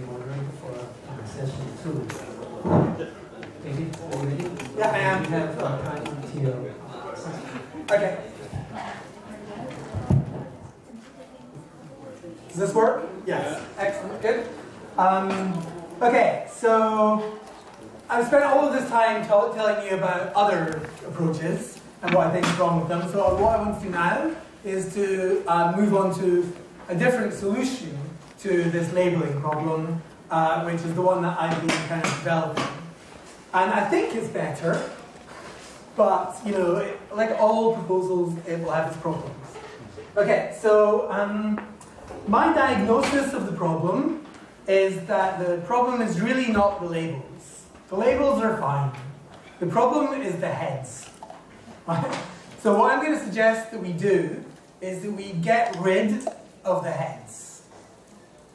Moderator for session 2. David, are you ready? Yeah, I am. We have time until Okay. Does this work? Yes. Excellent. Good. Okay, so I've spent all of this time telling you about other approaches and what I think is wrong with them. So what I want to do now is to move on to a different solution to this labeling problem, which is the one that I've been kind of developing. And I think it's better, but, you know, like all proposals, it will have its problems. Okay, so my diagnosis of the problem is that the problem is really not the labels. The labels are fine. The problem is the heads. Right? So what I'm going to suggest that we do is that we get rid of the heads.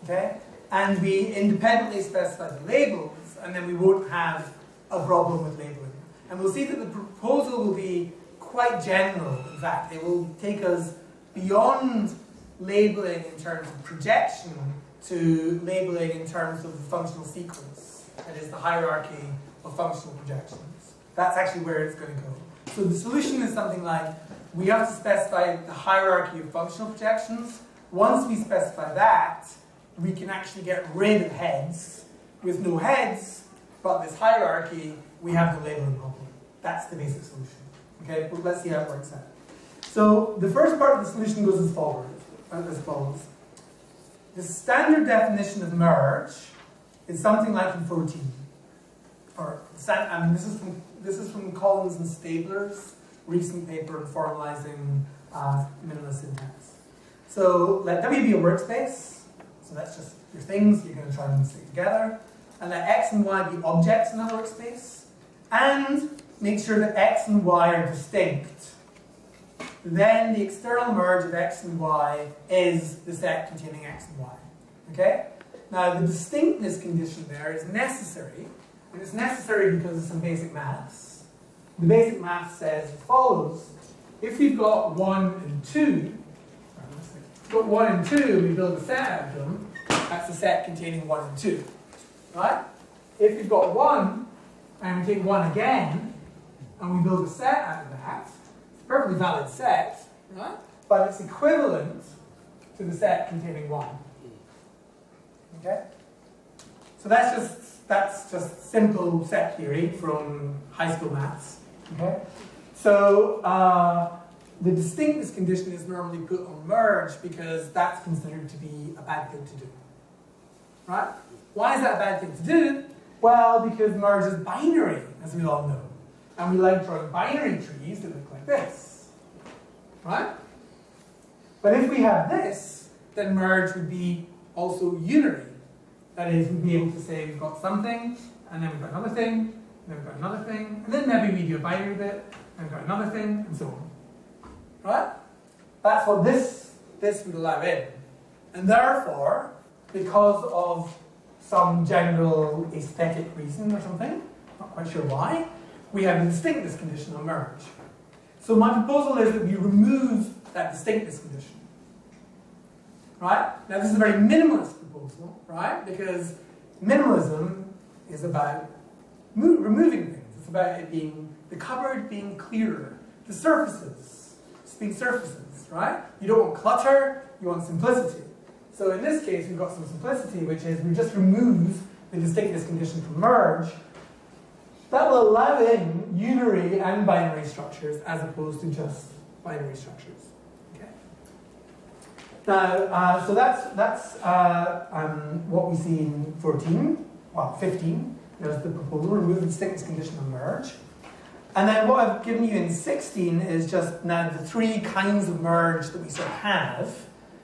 Okay? And we independently specify the labels, and then we won't have a problem with labeling. And we'll see that the proposal will be quite general, in fact. It will take us beyond labeling in terms of projection to labeling in terms of the functional sequence. That is the hierarchy of functional projections. That's actually where it's going to go. So the solution is something like, we have to specify the hierarchy of functional projections. Once we specify that, we can actually get rid of heads. With no heads, but this hierarchy, we have the labeling problem. That's the basic solution. Okay, well, let's see how it works out. So the first part of the solution goes as follows. The standard definition of merge is something like in 14. This is from Collins and Stabler's recent paper on formalizing minimalist syntax. So let W be a workspace. So that's just your things you're going to try and stick together. And let X and Y be objects in a workspace. And make sure that X and Y are distinct. Then the external merge of X and Y is the set containing X and Y. Okay? Now the distinctness condition there is necessary. And it's necessary because of some basic maths. The basic maths says as follows. If we've got 1 and 2, got 1 and 2, we build a set out of them. That's a set containing 1 and 2. Right? If we've got 1, and we take 1 again, and we build a set out of that, it's a perfectly valid set, right? But it's equivalent to the set containing 1. Okay? So that's just simple set theory from high school maths. Okay? So the distinctness condition is normally put on merge because that's considered to be a bad thing to do. Right? Why is that a bad thing to do? Well, because merge is binary, as we all know. And we like drawing binary trees that look like this. Right? But if we have this, then merge would be also unary. That is, we'd be able to say we've got something, and then we've got another thing, and then we've got another thing, and then maybe we do a binary bit, and we've got another thing, and so on. Right? That's what this would allow in. And therefore, because of some general aesthetic reason or something, not quite sure why, we have a distinctness condition on merge. So my proposal is that we remove that distinctness condition. Right? Now this is a very minimalist proposal, right? Because minimalism is about removing things. It's about it being, the cupboard being clearer, the surfaces being surfaces, right? You don't want clutter, you want simplicity. So in this case, we've got some simplicity, which is we just remove the distinctness condition from merge. That will allow in unary and binary structures as opposed to just binary structures. Okay. Now, so that's what we see in 14, well, 15. There's the proposal, remove the distinctness condition of merge. And then what I've given you in 16 is just now the 3 kinds of merge that we sort of have.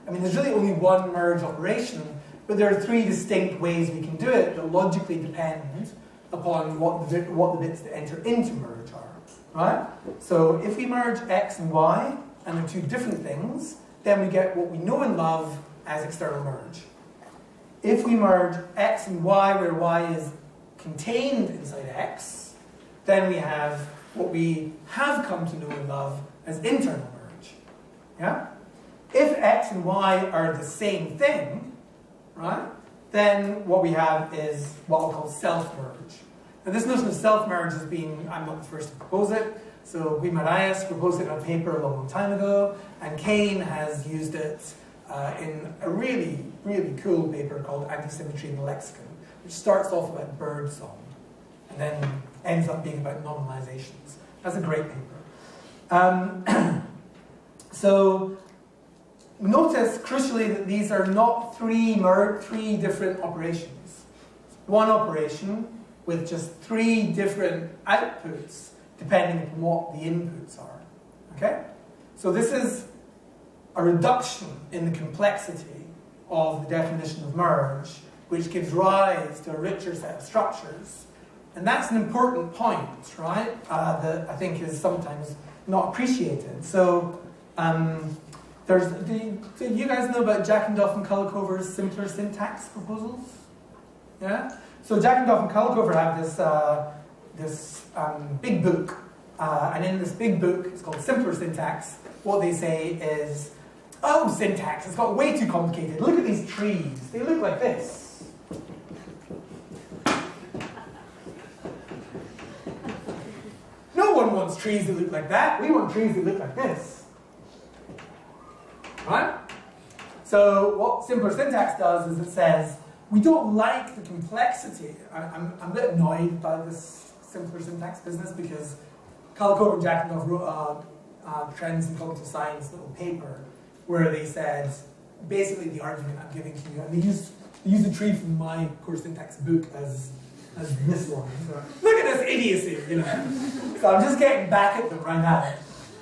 I mean, there's really only one merge operation, but there are 3 distinct ways we can do it that logically depend upon what the bits that enter into merge are. Right? So if we merge X and Y, and they're 2 different things, then we get what we know and love as external merge. If we merge X and Y, where Y is contained inside X, then we have what we have come to know and love as internal merge. Yeah? If X and Y are the same thing, right, then what we have is what I'll call self-merge. Now this notion of self-merge has been, I'm not the first to propose it, so Guimaraes proposed it in a paper a long, long time ago, and Kane has used it in a really, really cool paper called Anti-Symmetry in the Lexicon, which starts off about birdsong, and then ends up being about nominalizations. That's a great paper. So notice, crucially, that these are not three different operations. One operation with just three different outputs, depending on what the inputs are. Okay? So this is a reduction in the complexity of the definition of merge, which gives rise to a richer set of structures. And that's an important point, right? That I think is sometimes not appreciated. So, do you guys know about Jackendoff and Kulikover's simpler syntax proposals? Yeah? So Jackendoff and Kulikover have this big book, and in this big book, it's called Simpler Syntax. What they say is, oh, syntax, it's got way too complicated. Look at these trees. They look like this. No one wants trees that look like that. We want trees that look like this. Right? So what simpler syntax does is it says, we don't like the complexity. I'm a bit annoyed by this simpler syntax business because Kulikover and Jackendoff wrote a Trends in Cognitive Science little paper where they said, basically the argument I'm giving to you, and they use the tree from my core syntax book as this one. So, look at this idiocy, you know. So I'm just getting back at them right now.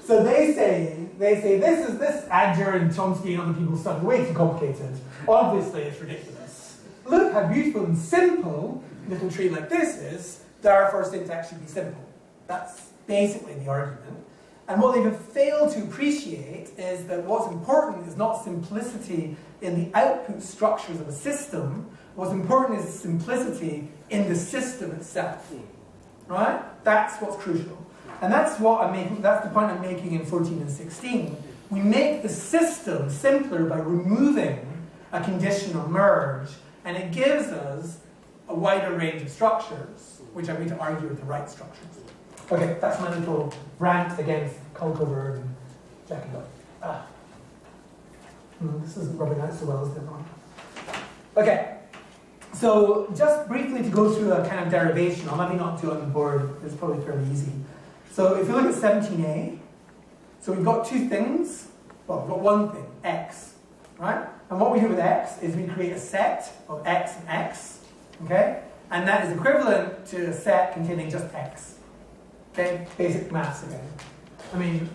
So they say this Adger and Chomsky and other people's stuff is way too complicated. Obviously it's ridiculous. Look how beautiful and simple a little tree like this is, therefore syntax should be simple. That's basically the argument. And what they've failed to appreciate is that what's important is not simplicity in the output structures of a system. What's important is simplicity in the system itself. Right? That's what's crucial. And that's what I'm making, that's the point I'm making in 14 and 16. We make the system simpler by removing a conditional merge, and it gives us a wider range of structures, which I'm going to argue are the right structures. Okay, that's my little rant against Kulikover and Jackendoff. This isn't rubbing out so well, is it not? Okay, so just briefly to go through a kind of derivation, I'll maybe not do it on the board, it's probably fairly easy. So if you look at 17a, so we've got two things, well, we've got one thing, x, right? And what we do with x is we create a set of x and x, okay? And that is equivalent to a set containing just x. Okay, basic maths again.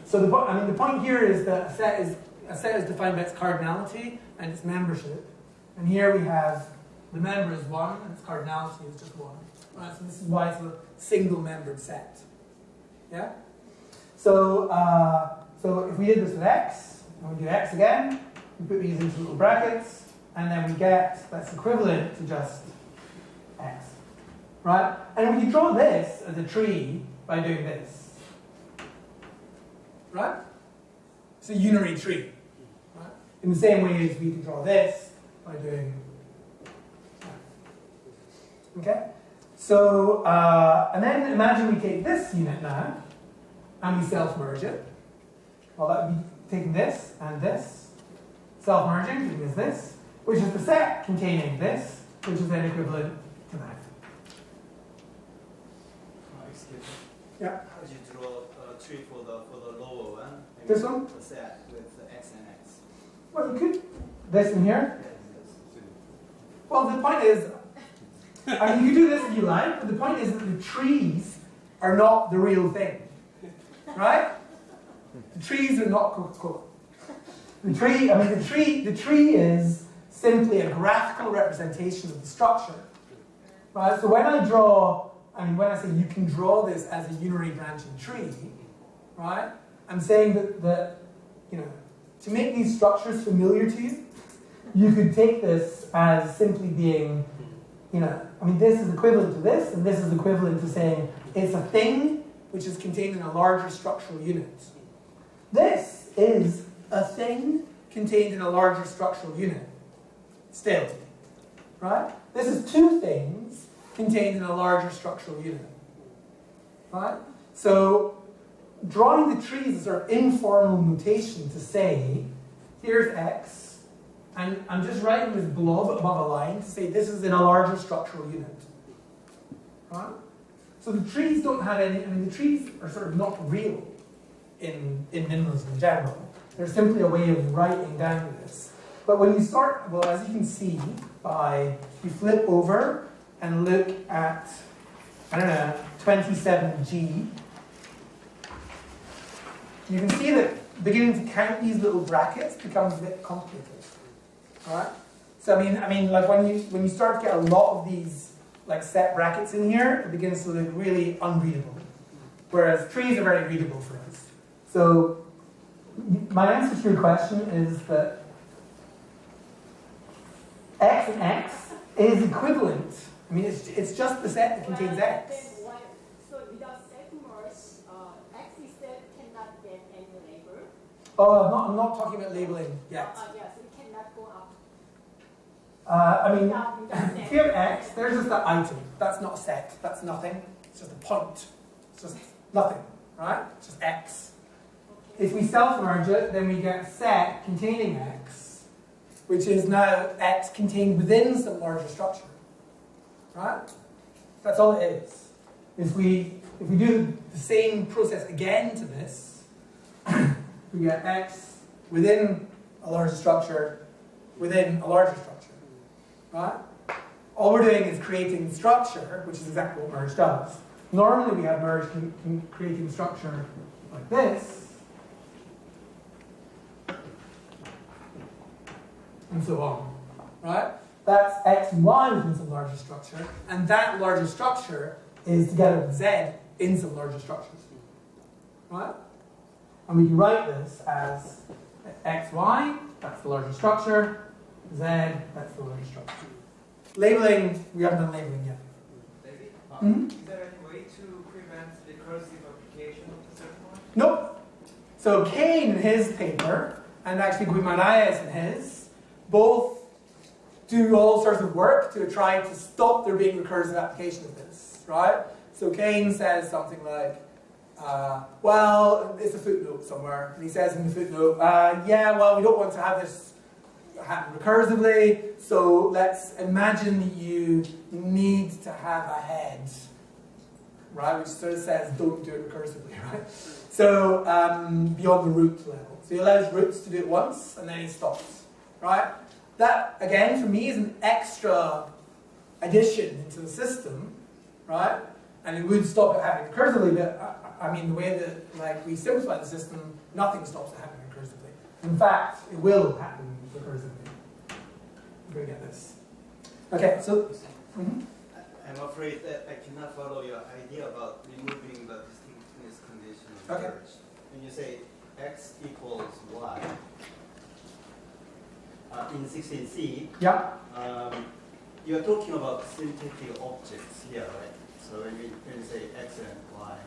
The point here is that a set is defined by its cardinality and its membership. And here we have the member is 1 and its cardinality is just 1. Right? So this is why it's a single-membered set. Yeah? So if we did this with x, and we do x again, we put these into little brackets, and then we get that's equivalent to just x. Right? And we can draw this as a tree by doing this. Right? It's a unary tree. Right? In the same way as we can draw this by doing that. Okay? So, and then imagine we take this unit now, and we self-merge it. Well, that would be taking this and this, self-merging, giving us this, which is the set containing this, which is then equivalent to that. Excuse me. Yeah. How do you draw a tree for the lower one? This one? The set with the x and x. Well, you could. This in here. Well, the point is, I mean, you can do this if you like, but the point is that the trees are not the real thing. Right? The trees are not Coca-Cola. The tree is simply a graphical representation of the structure. Right? So when I say you can draw this as a unary branching tree, right? I'm saying that to make these structures familiar to you, you could take this as simply being, this is equivalent to this, and this is equivalent to saying it's a thing which is contained in a larger structural unit. This is a thing contained in a larger structural unit. Still. right? This is two things contained in a larger structural unit, right? So drawing the trees is a sort of informal notation to say, here's X, and I'm just writing this blob above a line to say this is in a larger structural unit, right? So the trees don't have any, I mean, the trees are sort of not real in minimalism in general. They're simply a way of writing down this. But when you start, well, as you can see, you flip over and look at, I don't know, 27G, you can see that beginning to count these little brackets becomes a bit complicated. All right? So I mean, like when you start to get a lot of these like set brackets in here, it begins to look really unreadable. Whereas trees are very readable for us. So my answer to your question is that X and X is equivalent. I mean, it's just the set that contains X. So without set merge, X instead cannot get any label. Oh, I'm not talking about labeling yet. Yes, it cannot go up. I mean, Without if you have X, there's just that item. That's not a set. That's nothing. It's just a point. It's just nothing, right? It's just X. If we self-merge it, then we get a set containing X, which is now X contained within some larger structure, right? That's all it is. If we do the same process again to this, we get X within a larger structure, within a larger structure, right? All we're doing is creating structure, which is exactly what merge does. Normally we have merge creating structure like this, and so on, right? That's X and Y within some larger structure, and that larger structure is together with Z in some larger structures, right? And we can write this as X, Y, that's the larger structure, Z, that's the larger structure. Labeling, we haven't done labeling yet. David, is there any way to prevent recursive application of the certain one? Nope. So Kane in his paper, and actually Guimaraes in his, both do all sorts of work to try to stop there being recursive application of this, right? So Kane says something like, well, it's a footnote somewhere, and he says in the footnote, yeah, well, we don't want to have this happen recursively, so let's imagine that you need to have a head, right? Which sort of says don't do it recursively, right? So beyond the root level. So he allows roots to do it once, and then he stops, right? That, again, for me, is an extra addition into the system, right? And it would stop it happening recursively, but I mean, the way that like we simplify the system, nothing stops it happening recursively. In fact, it will happen recursively. We're going to get this. Okay, so... I'm afraid that I cannot follow your idea about removing the distinctness condition of Okay. merge. When you say X equals Y, in 16C, yeah. you're talking about syntactic objects here, right? So when you say X and Y.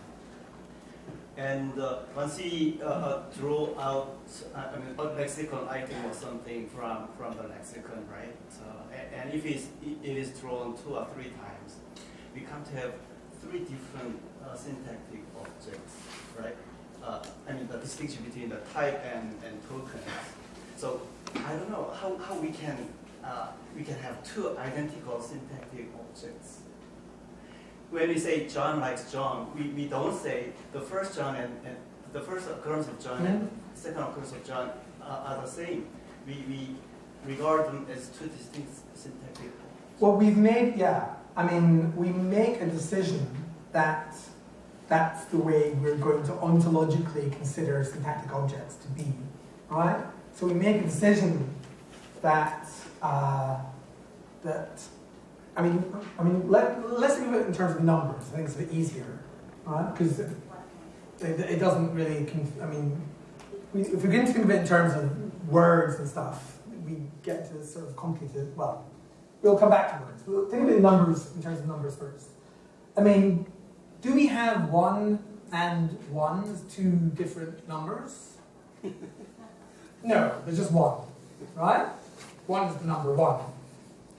And once we draw out, a lexicon item or something from the lexicon, right? So, and if it is drawn 2 or 3 times, we come to have 3 different syntactic objects, right? The distinction between the type and tokens. So I don't know how we can have 2 identical syntactic objects. When we say John likes John, we don't say the first John and the first occurrence of John and the second occurrence of John are the same. We regard them as 2 distinct syntactic objects. Well, we've made, we make a decision that that's the way we're going to ontologically consider syntactic objects to be, right? So we make a decision that let's think of it in terms of numbers. I think it's a bit easier, right? Because it doesn't really. If we begin to think of it in terms of words and stuff, we get to sort of complicated. Well, we'll come back to words. We'll think of it in numbers, in terms of numbers first. Do we have 1 and 1 as 2 different numbers? No, there's just 1, right? 1 is the number 1.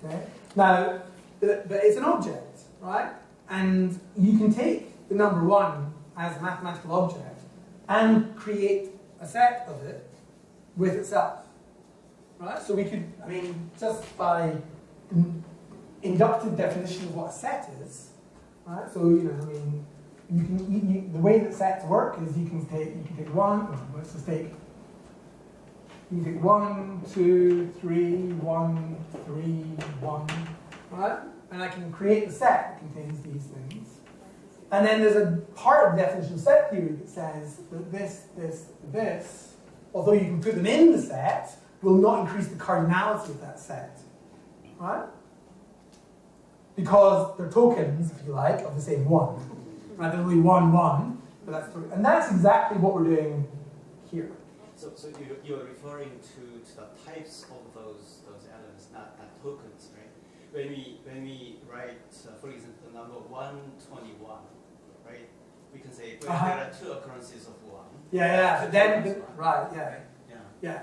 Okay. Now, but it's an object, right? And you can take the number 1 as a mathematical object and create a set of it with itself, right? So we could, I mean, just by inductive definition of what a set is, right? So, you know, I mean, the way that sets work is you can take one, let's just take, you can take 1, 2, 3, 1, 3, 1, right? And I can create the set that contains these things. And then there's a part of the definition of set theory that says that this, although you can put them in the set, will not increase the cardinality of that set, right? Because they're tokens, if you like, of the same one. Right, there's only 1, 1, but and that's exactly what we're doing here. So you're referring to the types of those elements, not tokens, right? When we write, for example, the number 121, right? We can say there are 2 occurrences of 1. Yeah. But then, right, yeah.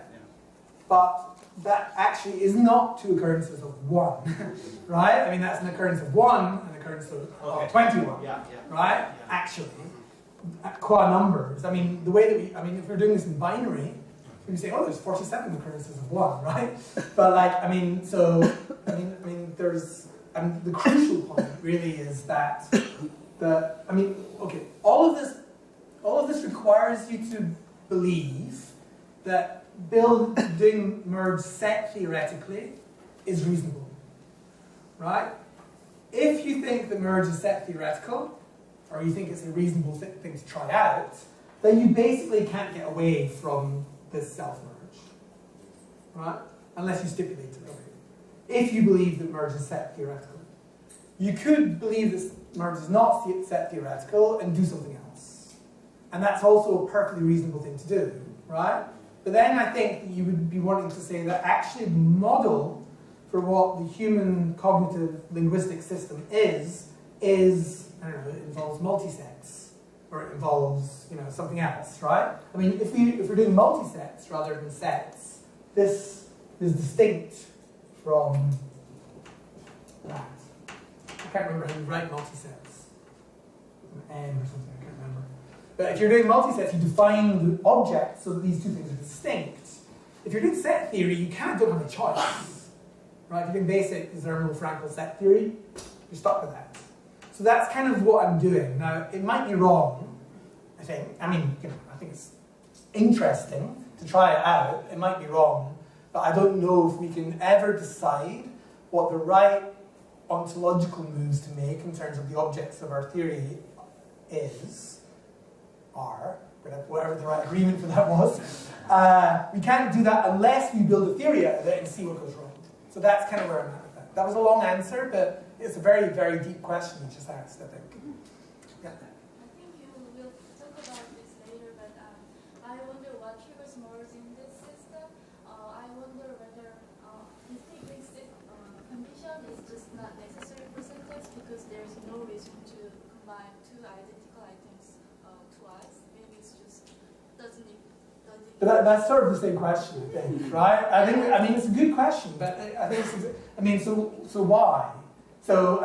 But that actually is not 2 occurrences of 1, right? I mean, that's an occurrence of 1, an occurrence of 21, right? Yeah. Actually, qua numbers. I mean, the way that if we're doing this in binary, we can say, oh, there's 47 occurrences of 1, right? But like, there's, the crucial point really is that all of this requires you to believe that doing merge set theoretically is reasonable, right? If you think that merge is set theoretical, or you think it's a reasonable thing to try out, then you basically can't get away from this self-merge, right? Unless you stipulate it away. If you believe that merge is set theoretical. You could believe that merge is not set theoretical and do something else. And that's also a perfectly reasonable thing to do, right? But then I think you would be wanting to say that actually the model for what the human cognitive linguistic system is, I don't know, it involves multisets, or it involves, something else, right? I mean, if we're doing multisets rather than sets, this is distinct from that. I can't remember how you write multisets. An N or something, I can't remember. But if you're doing multisets, you define the object so that these 2 things are distinct. If you're doing set theory, you kind of don't have a choice. Right? If you're doing basic Zermelo-Fraenkel set theory, you're stuck with that. So that's kind of what I'm doing. Now, it might be wrong, I think. I mean, I think it's interesting to try it out. It might be wrong, but I don't know if we can ever decide what the right ontological moves to make in terms of the objects of our theory are, whatever the right agreement for that was. We can't do that unless we build a theory out of it and see what goes wrong. So that's kind of where I'm at with that. That was a long answer, but it's a very, very deep question you just asked, I think. Yeah. I think you will talk about this later, but I wonder what triggers merge in this system. I wonder whether this condition is just not necessary for syntax because there's no reason to combine 2 identical items twice. Maybe it's just doesn't. But that's sort of the same question, I think, right? I mean, it's a good question, but I think so why? So,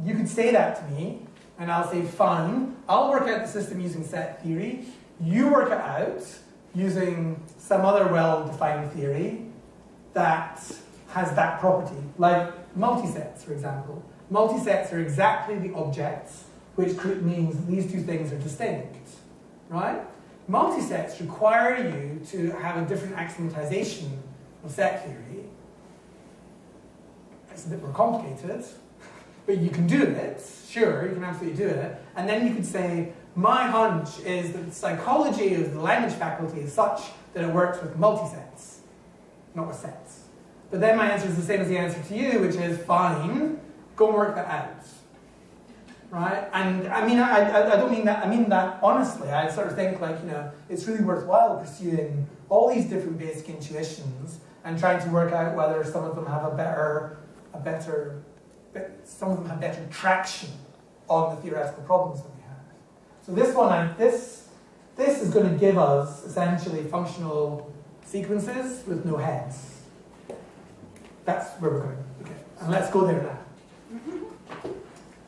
you could say that to me, and I'll say, fine, I'll work out the system using set theory. You work it out using some other well-defined theory that has that property, like multisets, for example. Multisets are exactly the objects, which means these 2 things are distinct, right? Multisets require you to have a different axiomatization of set theory. It's a bit more complicated, but you can do it, sure, you can absolutely do it. And then you could say, my hunch is that the psychology of the language faculty is such that it works with multisets, not with sets. But then my answer is the same as the answer to you, which is, fine, go and work that out. Right? And I don't mean that, I mean that honestly. I sort of think it's really worthwhile pursuing all these different basic intuitions and trying to work out whether some of them have some of them have better traction on the theoretical problems that we have. So this one, this is going to give us essentially functional sequences with no heads. That's where we're going. Okay. And let's go there now.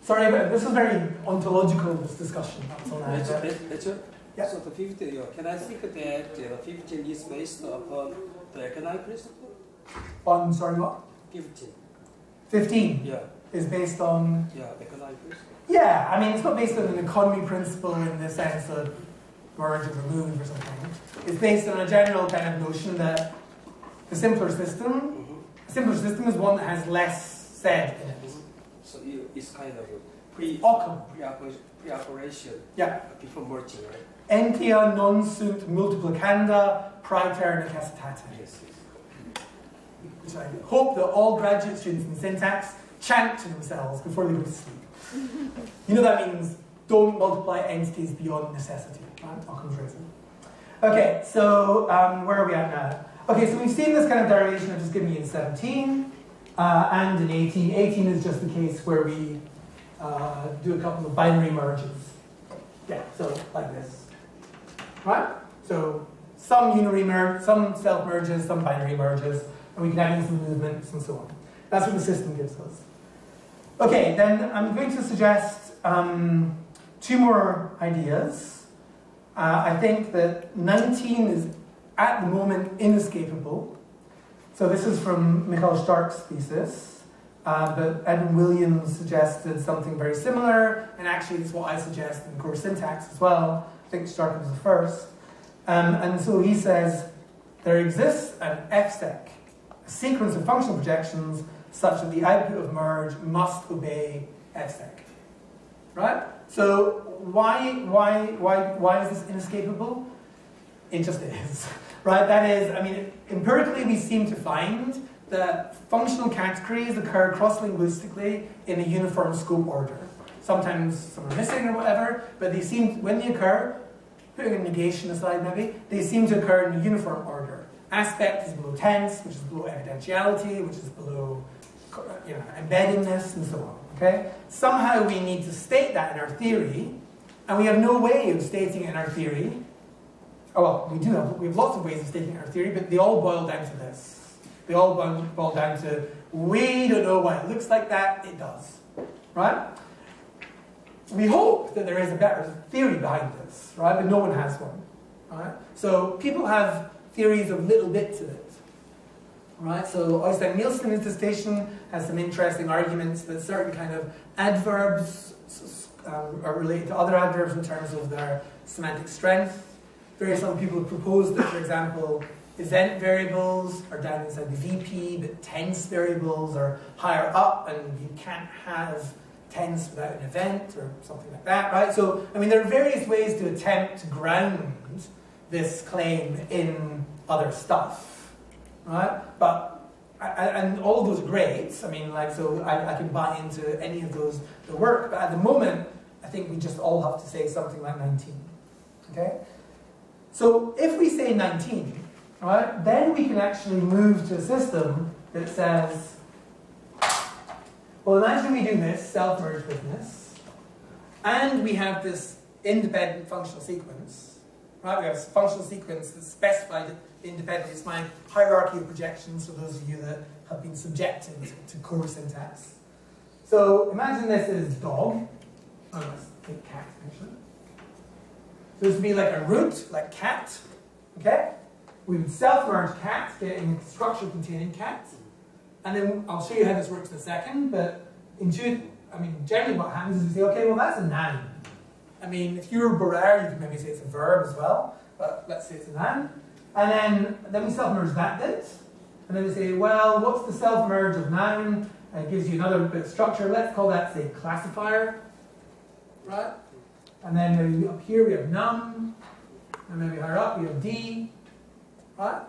Sorry, but this is very ontological, this discussion. That's all right. Lecture? Yeah. So the 15, can I think that the 15 is based upon the economic principle? On, sorry, what? 15. 15 Yeah. is based on... Yeah, economic principle. Yeah, I mean, it's not based on an economy principle in the sense of merge and remove or something. It's based on a general kind of notion that the simpler system, a simpler system is one that has less said in it. So it's kind of a pre-operation Yeah. before merging, right? Entia non sunt multiplicanda praeter necessitate. Yes. Which I hope that all graduate students in syntax chant to themselves before they go to sleep. You know that means don't multiply entities beyond necessity. Right? I'll come to it. Okay, so where are we at now? Okay, so we've seen this kind of derivation I've just given you in 17 and in 18. 18 is just the case where we do a couple of binary merges. Yeah, so like this. Right? So some unary merge, some self merges, some binary merges, and we can add in some movements and so on. That's what the system gives us. Okay, then I'm going to suggest 2 more ideas. I think that 19 is at the moment inescapable. So this is from Michael Stark's thesis, but Edwin Williams suggested something very similar, and actually it's what I suggest in core syntax as well. I think Stark was the first. And so he says, there exists an FSEC, a sequence of functional projections such that the output of merge must obey FSEC. Right? So why is this inescapable? It just is. Right? That is, I mean, empirically we seem to find that functional categories occur cross-linguistically in a uniform scope order. Sometimes some are missing or whatever, but they seem, when they occur, putting a negation aside maybe, they seem to occur in a uniform order. Aspect is below tense, which is below evidentiality, which is below embeddedness, and so on. Okay? Somehow we need to state that in our theory, and we have no way of stating it in our theory. Oh, well, we have lots of ways of stating it in our theory, but they all boil down to this. They all boil down to, we don't know why it looks like that, it does. Right? We hope that there is a better theory behind this, right? But no one has one. Right? So people have theories of little bits of it. Right? So Øystein Nielsen in his dissertation has some interesting arguments that certain kind of adverbs are related to other adverbs in terms of their semantic strength. Various other people have proposed that, for example, event variables are down inside the VP, but tense variables are higher up, and you can't have tense without an event or something like that, right? So, I mean, there are various ways to attempt to ground this claim in other stuff, right? But, and all of those are great. I mean, like, so I can buy into any of those that work, but at the moment, I think we just all have to say something like 19, okay? So if we say 19, right, then we can actually move to a system that says, well, imagine we do this self-merge business, and we have this independent functional sequence, right? We have a functional sequence that's specified independently. It's my hierarchy of projections for those of you that have been subjected to core syntax. So imagine this is dog. Oh, let's take cat, actually. So this would be like a root, like cat, okay? We would self-merge cat, getting a structure containing cat. And then I'll show you how this works in a second, but generally what happens is we say, okay, well that's a noun. I mean, if you were Borer, you could maybe say it's a verb as well, but let's say it's a noun. And then we self-merge that bit, and then we say, well, what's the self-merge of noun? And it gives you another bit of structure. Let's call that, say, classifier, right? And then maybe up here we have num, and maybe higher up we have d, right?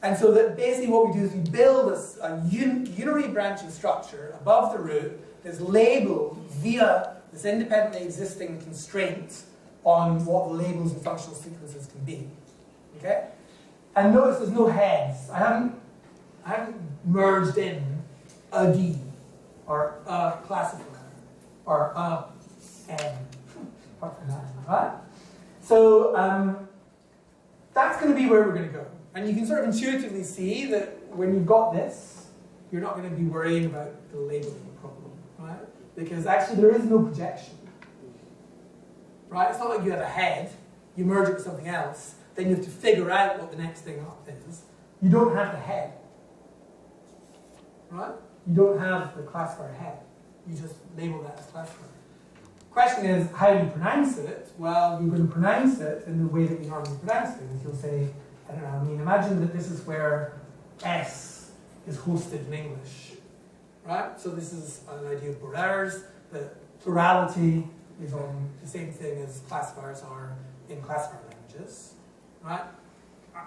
And so that basically what we do is we build a unary branching structure above the root that's labeled via this independently existing constraint on what the labels and functional sequences can be. Okay? And notice there's no heads. I haven't merged in a D or a classifier or a N. Right? So that's going to be where we're going to go. And you can sort of intuitively see that when you've got this, you're not going to be worrying about the labeling problem, right? Because actually there is no projection, right? It's not like you have a head, you merge it with something else, then you have to figure out what the next thing up is. You don't have the head, right? You don't have the classifier head. You just label that as classifier. Question is, how do you pronounce it? Well, you're going to pronounce it in the way that we normally pronounce things. You'll say, I don't know, I mean, imagine that this is where S is hosted in English, right? So this is an idea of Borers. The plurality is on the same thing as classifiers are in classifier languages, right?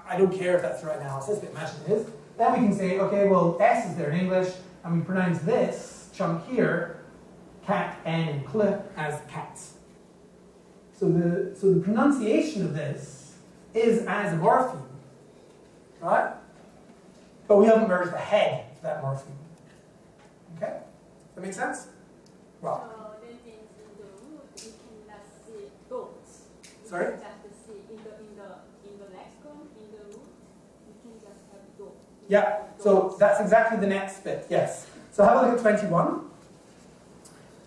I don't care if that's the right analysis, but imagine it is. Then we can say, okay, well, S is there in English, and we pronounce this chunk here, cat, n, and cl, as cats. So the pronunciation of this is as a morpheme, right? But we haven't merged the head to that morpheme. Okay? Does that make sense? Well. That means in the root we cannot see dots. Sorry? We can just see in the lexicon, in the root, we can just have dots. Yeah, so that's exactly the next bit, yes. So have a look at 21.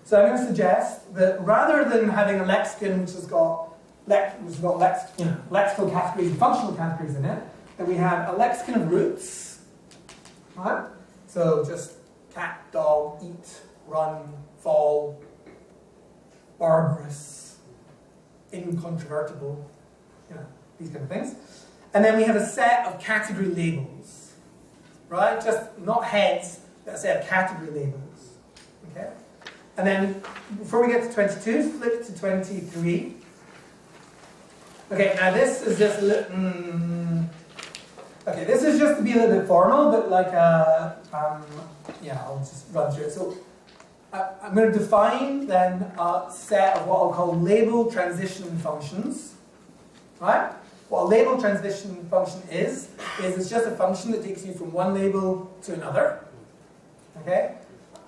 So I'm going to suggest that rather than having a lexicon which has got lexical categories and functional categories in it, that we have a lexicon of roots, right? So just cat, dog, eat, run, fall, barbarous, incontrovertible, these kind of things. And then we have a set of category labels, right? Just not heads, but a set of category labels, okay? And then, before we get to 22, flip to 23. Okay, now this is just okay, this is just to be a little bit formal, but like, I'll just run through it. So, I'm going to define then a set of what I'll call label transition functions, right? What a label transition function is it's just a function that takes you from one label to another, okay?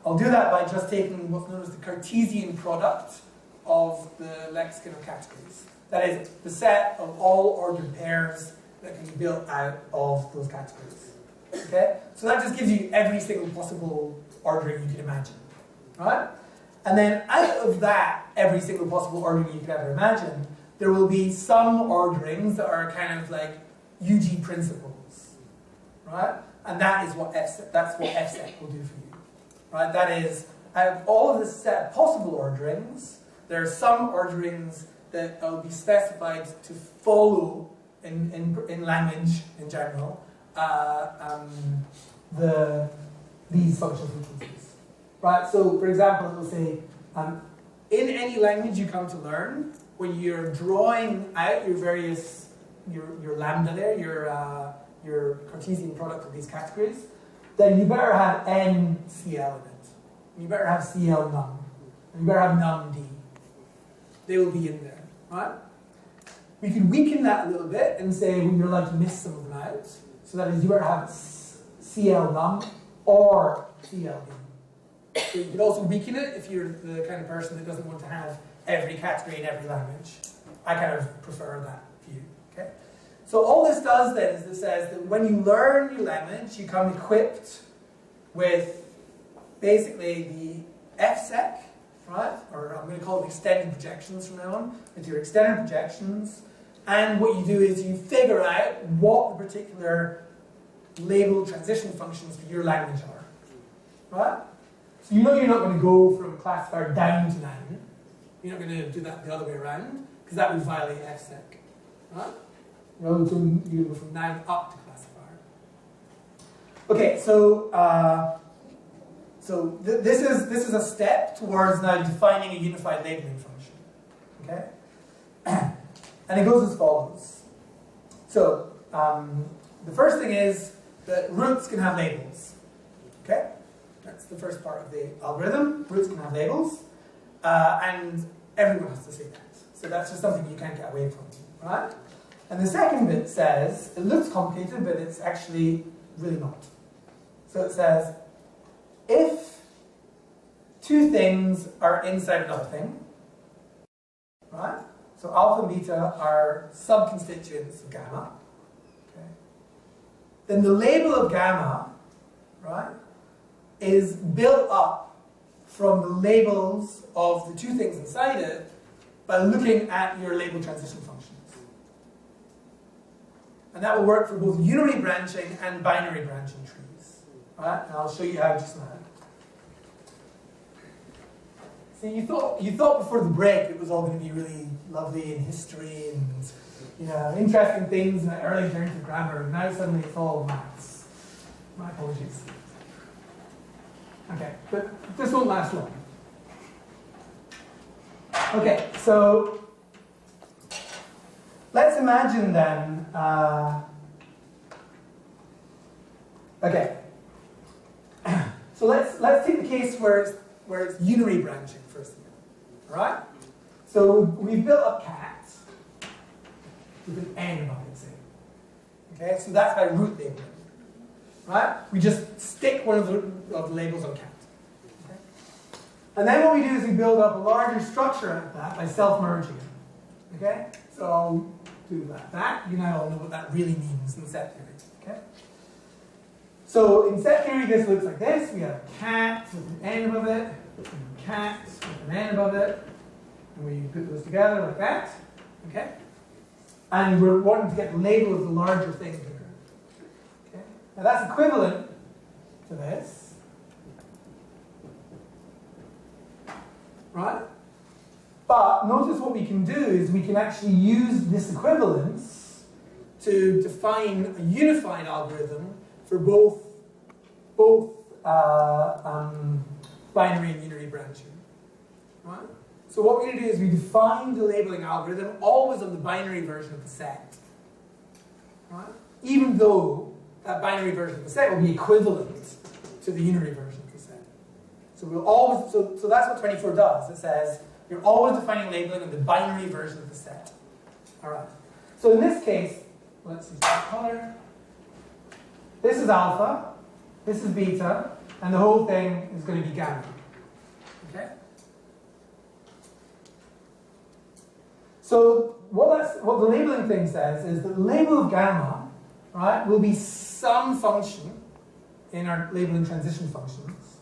I'll do that by just taking what's known as the Cartesian product of the lexicon of categories. That is, the set of all ordered pairs that can be built out of those categories. Okay? So that just gives you every single possible ordering you can imagine. Right? And then out of that, every single possible ordering you could ever imagine, there will be some orderings that are kind of like UG principles. Right? And that is what that's what fsec will do for you. Right? That is, out of all of this set of possible orderings, there are some orderings that will be specified to follow in language in general these functional frequencies. Right? So, for example, it will say, in any language you come to learn, when you're drawing out your various, your lambda there, your Cartesian product of these categories, then you better have n CL in it. You better have CL num. And you better have num D. They will be in there, right? We can weaken that a little bit and say, well, you're allowed to miss some of them out. So that is, you better have CL num or CL D. So you could also weaken it if you're the kind of person that doesn't want to have every category in every language. I kind of prefer that view, okay? So all this does then is it says that when you learn your language, you come equipped with basically the fsec, right? Or I'm going to call it extended projections from now on, with your extended projections. And what you do is you figure out what the particular label transition functions for your language are, right? So you know you're not going to go from classifier down to noun. You're not going to do that the other way around, because that would violate fsec, right? Rather than you go from noun up to classifier. Okay, so this is a step towards now defining a unified labeling function. Okay, and it goes as follows. So the first thing is that roots can have labels. Okay, that's the first part of the algorithm. Roots can have labels, and everyone has to say that. So that's just something you can't get away from, right? And the second bit says, it looks complicated, but it's actually really not. So it says, if two things are inside another thing, right? So alpha and beta are subconstituents of gamma, okay? Then the label of gamma, right, is built up from the labels of the two things inside it by looking at your label transition functions. And that will work for both unary branching and binary branching trees. Right? And I'll show you how just now. So you thought before the break it was all going to be really lovely and history and interesting things and early generative grammar, and now suddenly it's all maths. My apologies. Okay, but this won't last long. Okay, so let's imagine then. Okay, so let's take the case where it's unary branching first. All right. So we've built up cats with an N above it, say. Okay, so that's by root labeling. Right? We just stick one of the labels on cat. Okay? And then what we do is we build up a larger structure out of that by self-merging it. Okay? So I'll do that. You now all know what that really means in set theory. Okay? So in set theory, this looks like this. We have cat with an N above it, and cat with an N above it, and we put those together like that. Okay? And we're wanting to get the label of the larger thing here. Okay? Now that's equivalent to this. Right? But notice what we can do is we can actually use this equivalence to define a unified algorithm for both binary and unary branching. Right? So what we're going to do is we define the labeling algorithm always on the binary version of the set. Right? Even though that binary version of the set will be equivalent to the unary version of the set. So we'll always so that's what 24 does. It says you're always defining labeling on the binary version of the set. Alright. So in this case, let's see color. This is alpha, this is beta, and the whole thing is going to be gamma. Okay? So what the labeling thing says is that the label of gamma, right, will be some function in our labeling transition functions,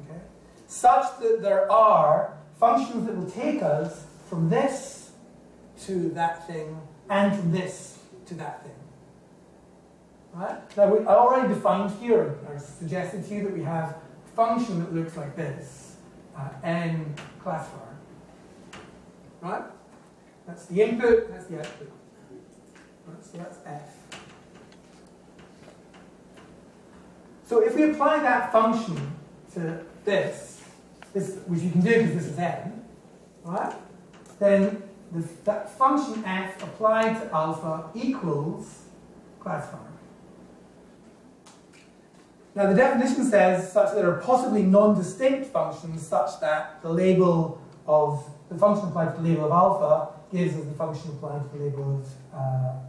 okay, such that there are functions that will take us from this to that thing and from this to that thing. Right? Now I already defined here, or suggested to you that we have a function that looks like this, n classifier. Right? That's the input, that's the output. Right, so that's f. So if we apply that function to this, which you can do because this is n, right? Then that function f applied to alpha equals classifier. Now the definition says such that there are possibly non-distinct functions such that the label of the function applied to the label of alpha gives us the function applied to the label of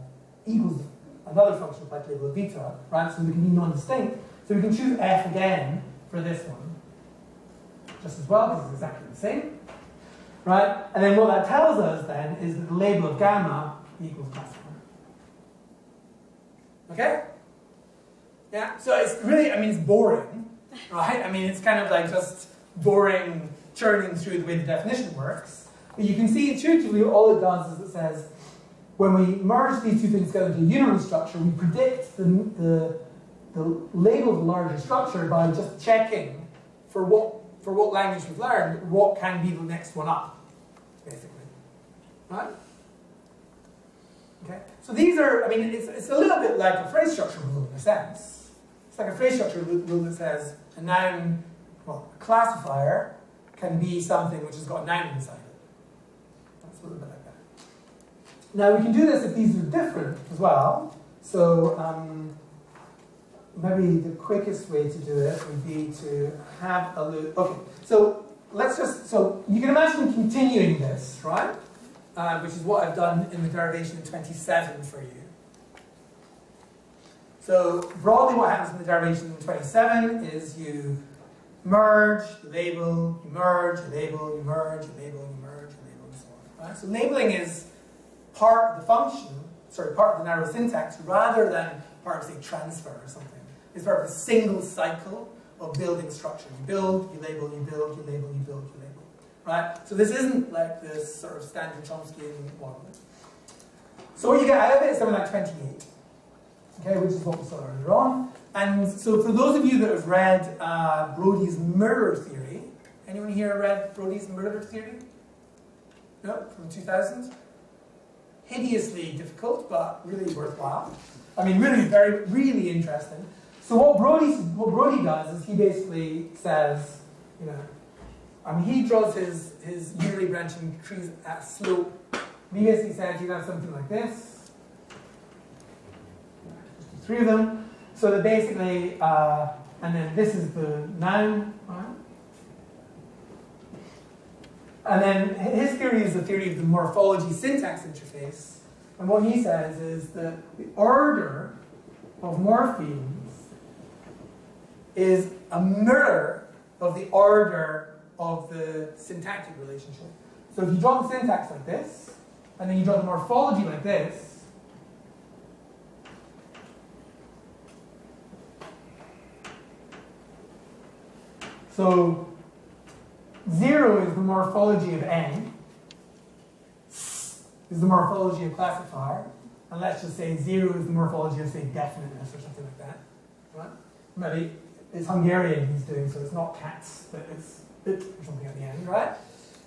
equals another function applied to the label of beta, right? So we can be non-distinct. So we can choose f again for this one, just as well, because it's exactly the same, right? And then what that tells us then is that the label of gamma equals classifier. Okay? Yeah, so it's really, it's boring, right? It's kind of like just boring churning through the way the definition works. But you can see intuitively all it does is it says, when we merge these two things together into a unary structure, we predict the label of the larger structure by just checking for what language we've learned, what can be the next one up, basically. Right? Okay? So these are, it's a little bit like a phrase structure rule in a sense. It's like a phrase structure rule that says a noun, a classifier can be something which has got a noun inside it. That's a little bit like that. Now we can do this if these are different as well. So maybe the quickest way to do it would be to have a loop. Okay, so so you can imagine continuing this, right? Which is what I've done in the derivation in 27 for you. So broadly what happens in the derivation in 27 is you merge, you label, you merge, you label, you merge, you label, you merge, you label, and so on. Right? So labeling is part of the function, part of the narrow syntax, rather than part of, say, transfer or something. It's part of a single cycle of building structure. You build, you label, you build, you label, you build, you label. Right? So this isn't like this sort of standard Chomskyan model. So what you get out of it is something like 28. Okay, which is what we saw earlier on. And so for those of you that have read Brody's mirror theory, anyone here read Brody's mirror theory? No? From 2000? Hideously difficult, but really worthwhile. I mean, really interesting. So what Brody does is he basically says, you know, I mean, he draws his unary branching trees at slope. He basically says you have something like this. Just 3 of them. So that basically, and then this is the noun, right? And then his theory is the theory of the morphology-syntax interface. And what he says is that the order of morphemes is a mirror of the order of the syntactic relationship. So if you draw the syntax like this, and then you draw the morphology like this, so 0 is the morphology of n, is the morphology of classifier, and let's just say 0 is the morphology of, say, definiteness or something like that. Right? Maybe it's Hungarian he's doing, so it's not cats, but it's it or something at the end, right?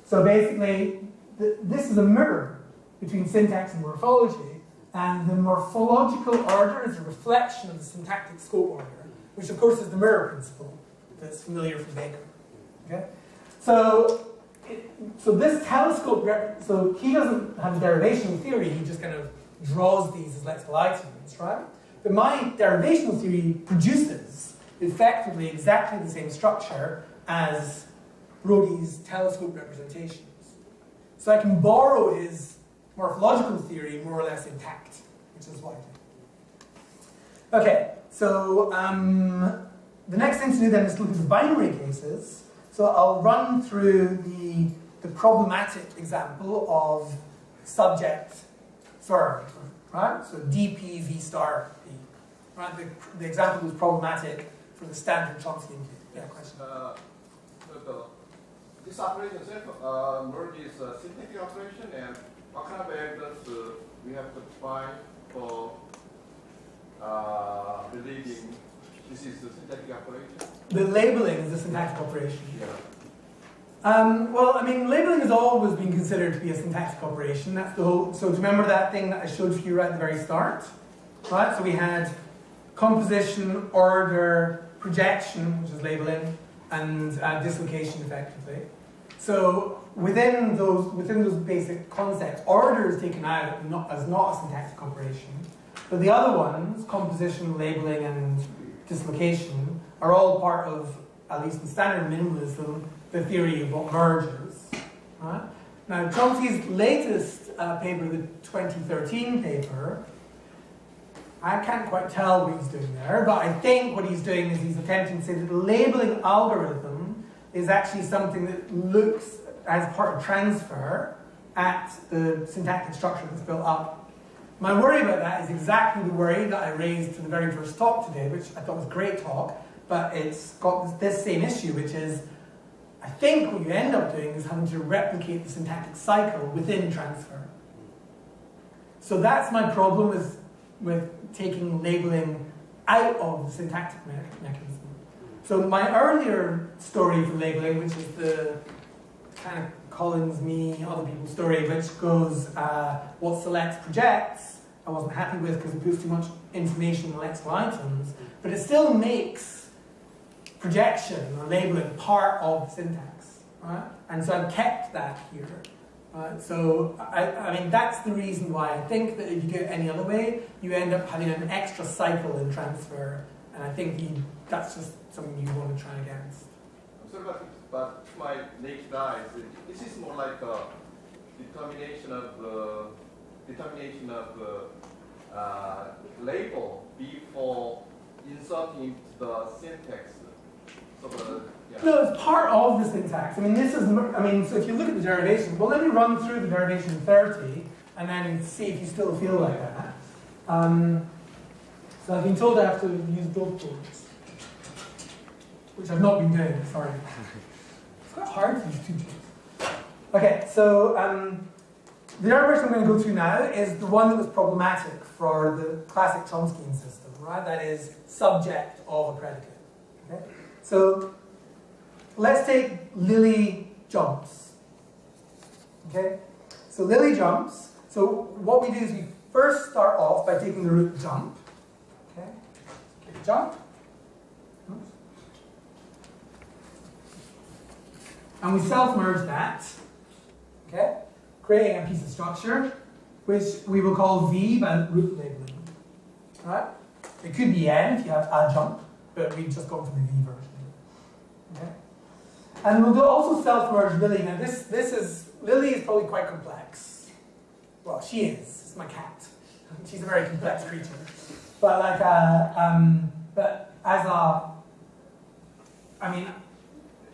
So basically, this is a mirror between syntax and morphology, and the morphological order is a reflection of the syntactic scope order, which of course is the mirror principle that's familiar from Baker. Okay? So this telescope, so he doesn't have a derivational theory, he just kind of draws these as lexical items, right? But my derivational theory produces effectively exactly the same structure as Brody's telescope representations. So I can borrow his morphological theory more or less intact, which is what I do. Okay, so the next thing to do then is to look at the binary cases. So I'll run through the problematic example of subject-verb, right? So DP V star P, right? The example was problematic for the standard Chomsky. Yeah, question. This operation itself merges a syntactic operation, and what kind of evidence we have to find for believing this is the syntactic operation? The labeling is a syntactic operation. Yeah. Well, I mean, labeling has always been considered to be a syntactic operation. That's the whole. So, do you remember that thing that I showed you right at the very start? Right. So we had composition, order, projection, which is labeling, and dislocation, effectively. So within those basic concepts, order is taken out as not a syntactic operation, but the other ones, composition, labeling, and dislocation, are all part of, at least in standard minimalism, the theory of what merges. Right? Now, Chomsky's latest paper, the 2013 paper, I can't quite tell what he's doing there, but I think what he's doing is he's attempting to say that the labeling algorithm is actually something that looks as part of transfer at the syntactic structure that's built up. My worry about that is exactly the worry that I raised in the very first talk today, which I thought was a great talk, but it's got this same issue, which is, I think what you end up doing is having to replicate the syntactic cycle within transfer. So that's my problem with taking labeling out of the syntactic mechanism. So my earlier story for labeling, which is the kind of Collins, me, other people's story, which goes what selects projects, I wasn't happy with because it puts too much information in lexical items, but it still makes projection or labeling part of syntax, right? And so I've kept that here. So I mean that's the reason why I think that if you do it any other way, you end up having an extra cycle in transfer, and I think that's just something you want to try against. I'm sorry, but to my naked eye, this is more like a determination of label before inserting the syntax. So yeah. No, it's part of the syntax. I mean, so if you look at the derivation, well, let me run through the derivation 30 and then see if you still feel like that. So I've been told I have to use both boards. which I've not been doing, sorry. It's quite hard to use 2Gs. Okay, so the other version I'm going to go through now is the one that was problematic for the classic Chomskyan system, right? That is subject of a predicate. Okay? So let's take Lily jumps. Okay? So Lily jumps. So what we do is we first start off by taking the root jump. Okay? Jump. Oops. And we self-merge that. Okay? Creating a piece of structure, which we will call V by root labeling. Right? It could be N if you have adjunct, but we've just gone for the V version. Okay? And we'll also self-merge Lily. Now Lily is probably quite complex. Well, she is. It's my cat. She's a very complex creature. But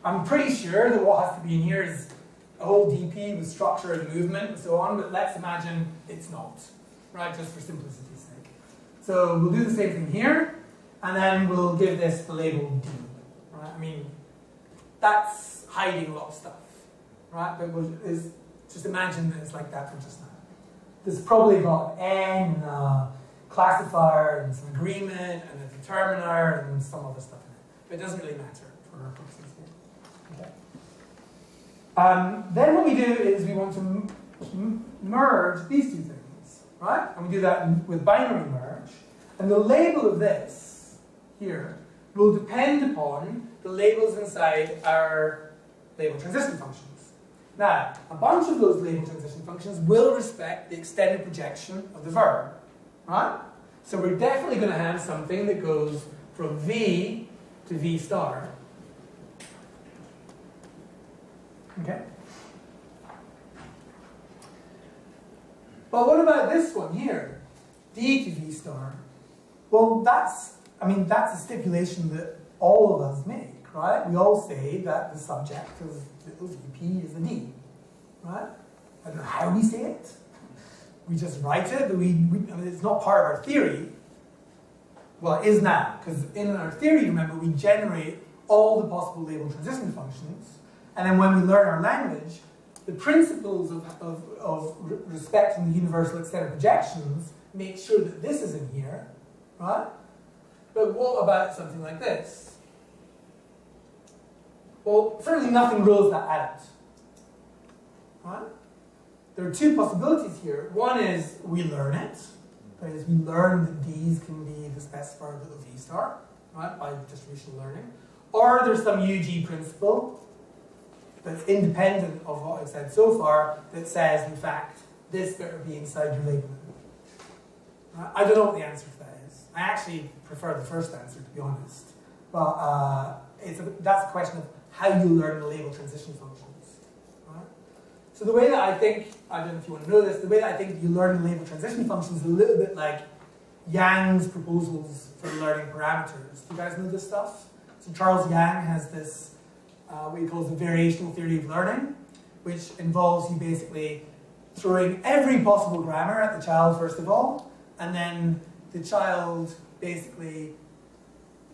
I'm pretty sure that what has to be in here is a whole DP with structure and movement and so on, but let's imagine it's not, right, just for simplicity's sake. So we'll do the same thing here, and then we'll give this the label D, right? I mean, that's hiding a lot of stuff, right? But just imagine that it's like that for just now. This probably got N, and a classifier, and some agreement, and a determiner, and some other stuff in it. But it doesn't really matter for our purposes here. Okay. Then what we do is we want to merge these two things, right? And we do that with binary merge. And the label of this here will depend upon the labels inside our label transition functions. Now, a bunch of those label transition functions will respect the extended projection of the verb, right? So we're definitely going to have something that goes from V to V star. Okay? But what about this one here? D to V star. Well, that's a stipulation that all of us make, right? We all say that the subject of little VP is a D, right? I don't know how we say it. We just write it, but it's not part of our theory. Well, it is now, because in our theory, remember, we generate all the possible label transition functions, and then when we learn our language, the principles of respecting the universal extended projections make sure that this is in here, right? But what about something like this? Well, certainly nothing rules that out, right? There are two possibilities here. One is we learn it. That is, we learn that D's can be the specifier of the V star, right, by distributional learning. Or there's some UG principle that's independent of what I've said so far that says, in fact, this better be inside your labeling. Right? I don't know what the answer to that is. I actually prefer the first answer, to be honest. But that's a question of how you learn the label transition functions. Right? So the way that I think, I don't know if you want to know this, the way that I think you learn the label transition functions is a little bit like Yang's proposals for learning parameters. Do you guys know this stuff? So Charles Yang has this, what he calls the variational theory of learning, which involves you basically throwing every possible grammar at the child first of all, and then the child basically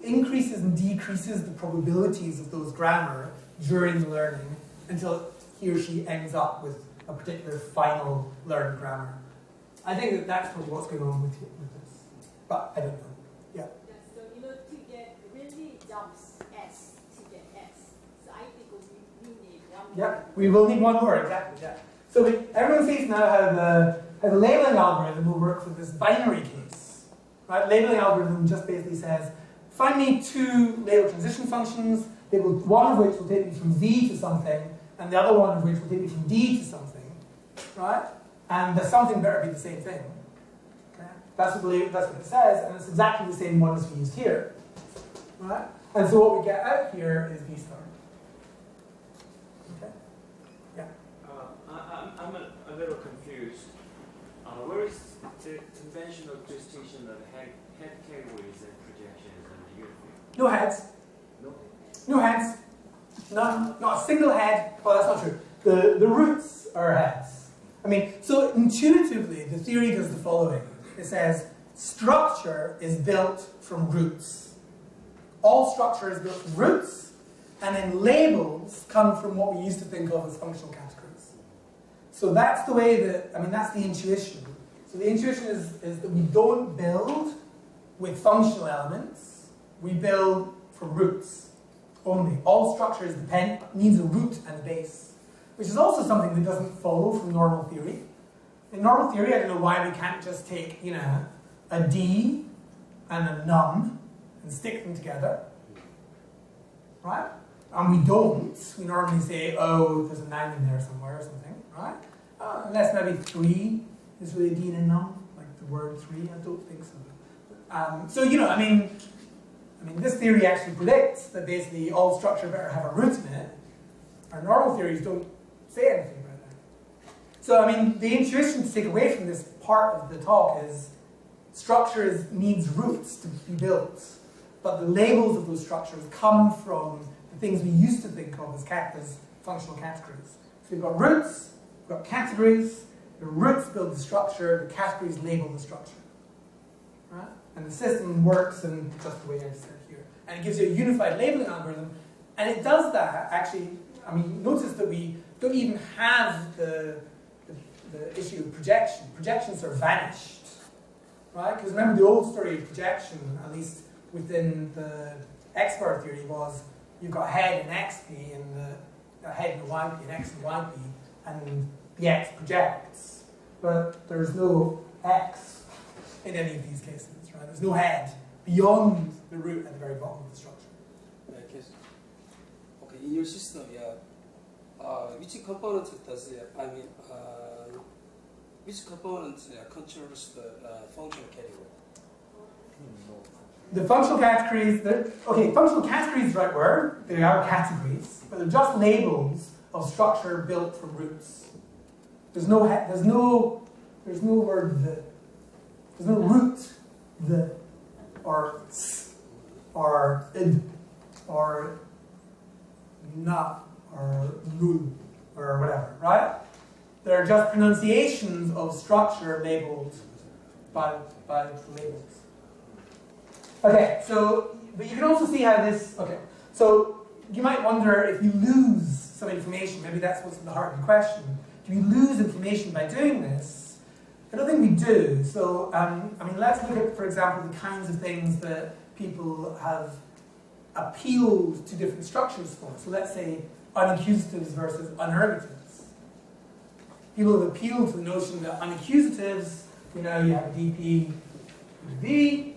increases and decreases the probabilities of those grammar during the learning until he or she ends up with a particular final learned grammar. I think that that's probably what's going on with this. But I don't know. Yeah. So, to get really jumps S to get S. So I think we need one more. Yeah, we will need one more, exactly. Yeah. So everyone sees now how the labeling algorithm will work for this binary case. Right? Labeling algorithm just basically says, find me two label transition functions, one of which will take me from V to something, and the other one of which will take me from D to something. Right? And the something better be the same thing. Okay? That's what it says, and it's exactly the same one as we used here. Right? And so what we get out here is V star. Okay? Yeah. I'm a little confused. Where is the conventional distinction of head categories and projections and the unified? No heads. No. No heads. Not a single head. Well, that's not true. The roots are heads. So intuitively, the theory does the following. It says, structure is built from roots. all structure is built from roots, and then labels come from what we used to think of as functional categories. So that's the way that, that's the intuition. So the intuition is that we don't build with functional elements, we build from roots only. All structures needs a root and a base, which is also something that doesn't follow from normal theory. In normal theory, I don't know why we can't just take, a D and a num and stick them together, right? And we don't. We normally say, oh, there's a noun in there somewhere or something, right? Unless maybe 3 is really a D and a num, like the word 3. I don't think so. This theory actually predicts that basically all structure better have a root in it. Our normal theories don't say anything about that. So, the intuition to take away from this part of the talk is structure needs roots to be built, but the labels of those structures come from the things we used to think of as functional categories. So we've got roots, we've got categories, the roots build the structure, the categories label the structure. Right? And the system works in just the way I said here. And it gives you a unified labeling algorithm, and it does that actually. Notice that we don't even have the issue of projection. Projections are vanished. Right? Because remember the old story of projection, at least within the X-bar theory, was you've got head and XP, and a head and a YP, and X and YP, and the X projects. But there's no X in any of these cases, right? There's no head beyond the root at the very bottom of the structure. Okay, in your system, which component does which component controls the functional category? The functional categories, functional categories is the right word. They are categories, but they're just labels of structure built from roots. There's no word the. There's no root the, or s, or id, or na, or lul, or whatever, right? They're just pronunciations of structure labeled by labels. Okay, but you can also see how this, so you might wonder if you lose some information, maybe that's what's at the heart of the question. Do we lose information by doing this? I don't think we do. So, let's look at, for example, the kinds of things that people have appealed to different structures for. So let's say unaccusatives versus unergatives. People have appealed to the notion that unaccusatives, you have a DP and a V,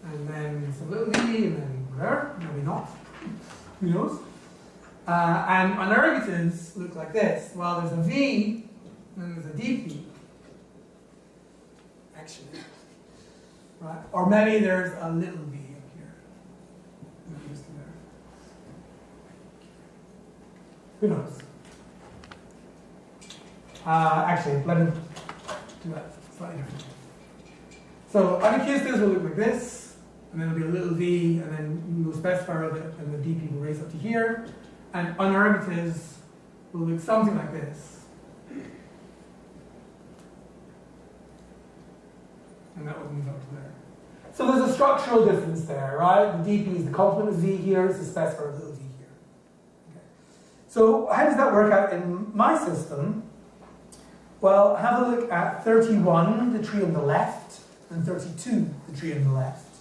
and then some little v, and then whatever, maybe not. Who knows? And unergatives look like this. Well, there's a V, and then there's a DP. Actually. Right? Or maybe there's a little v up here. Who knows? Actually, let me do that slightly different. So unaccusatives will look like this, and then there'll be a little v, and then we'll specify a bit, and the dp will raise up to here. And unergatives will look something like this. And that will move up to there. So there's a structural difference there, right? The dp is the complement of v here, it's the specifier of little v here. Okay. So how does that work out in my system? Well, have a look at 31, the tree on the left, and 32, the tree on the left.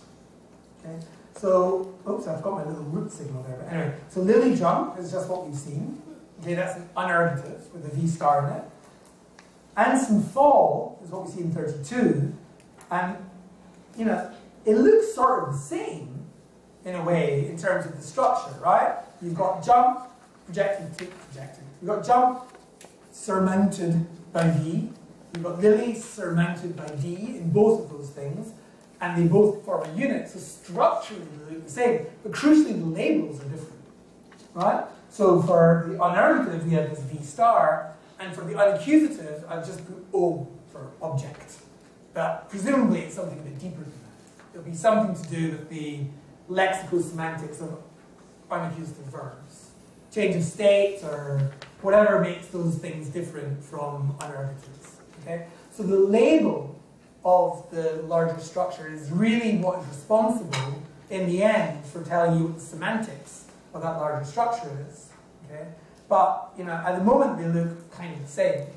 Okay. So, oops, I've got my little root signal there. But anyway, so lily jump is just what we've seen. Okay, that's an unergative with a v star in it. Anson fall is what we see in 32. And, it looks sort of the same in a way in terms of the structure, right? You've got jump, projecting. You've got jump surmounted by V. You've got lily surmounted by D in both of those things. And they both form a unit, so structurally they look the same. But crucially, the labels are different, right? So for the unergative, we have this V star. And for the unaccusative, I've just put O for object. But presumably it's something a bit deeper than that. It'll be something to do with the lexicosemantics of unaccusative verbs. Change of state or whatever makes those things different from unergatives. Okay? So the label of the larger structure is really what is responsible in the end for telling you what the semantics of that larger structure is. Okay? But at the moment they look kind of the same.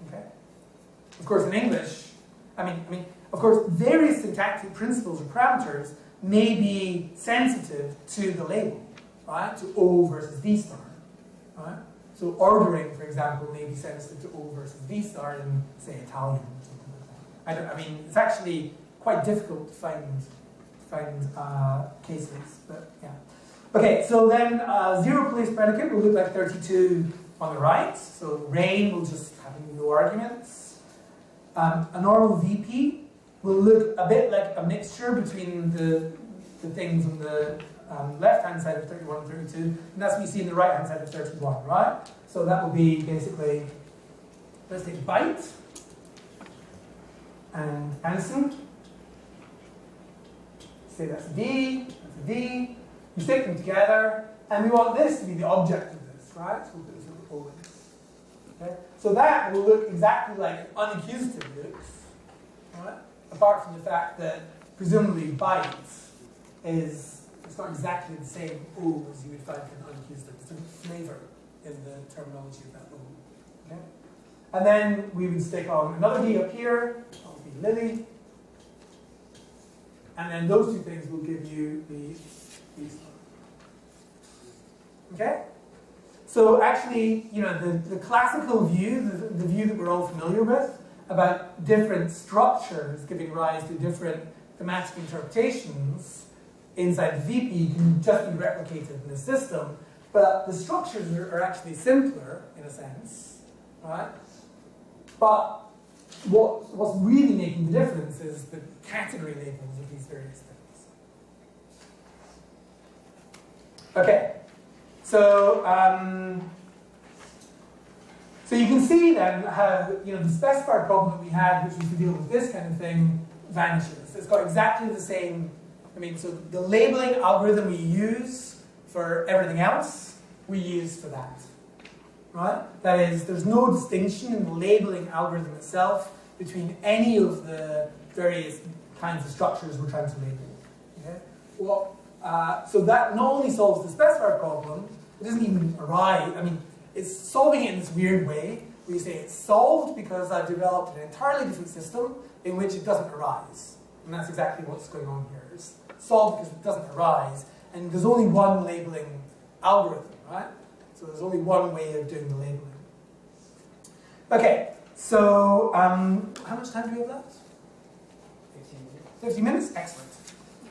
Okay? Of course, in English, of course, various syntactic principles or parameters may be sensitive to the label, right? To O versus V star, right? So ordering, for example, may be sensitive to O versus V star in, say, Italian or something like that. It's actually quite difficult to find cases, but yeah. Okay, so then zero place predicate will look like 32 on the right. So rain will just have no arguments. A normal VP will look a bit like a mixture between the things on the left-hand side of 31 and 32, and that's what you see in the right-hand side of 31, right? So that will be basically, let's take byte and Anderson. Say that's a D, that's a D. You stick them together, and we want this to be the object of this, right? So we'll put this little O in this. Okay? So that will look exactly like unaccusative looks, right? Apart from the fact that presumably byte it's not exactly the same O as you would find in unaccusative. It's a flavor in the terminology of that O. Okay? And then we would stick on another D up here, that will be Lily. And then those two things will give you the star. Okay? So actually, the classical view, the view that we're all familiar with, about different structures giving rise to different thematic interpretations inside the VP can just be replicated in the system, but the structures are actually simpler, in a sense, right? But what's really making the difference is the category labels of these various things. Okay, so so you can see then how the specifier problem that we had, which was to deal with this kind of thing, vanishes. It's got exactly the same. So the labeling algorithm we use for everything else, we use for that, right? That is, there's no distinction in the labeling algorithm itself between any of the various kinds of structures we're trying to label. Okay? Well, so that not only solves the specifier problem, it doesn't even arrive. It's solving it in this weird way, where you say it's solved because I've developed an entirely different system in which it doesn't arise. And that's exactly what's going on here. It's solved because it doesn't arise, and there's only one labeling algorithm, right? So there's only one way of doing the labeling. Okay, so how much time do we have left? 15 minutes. 50 minutes? Excellent.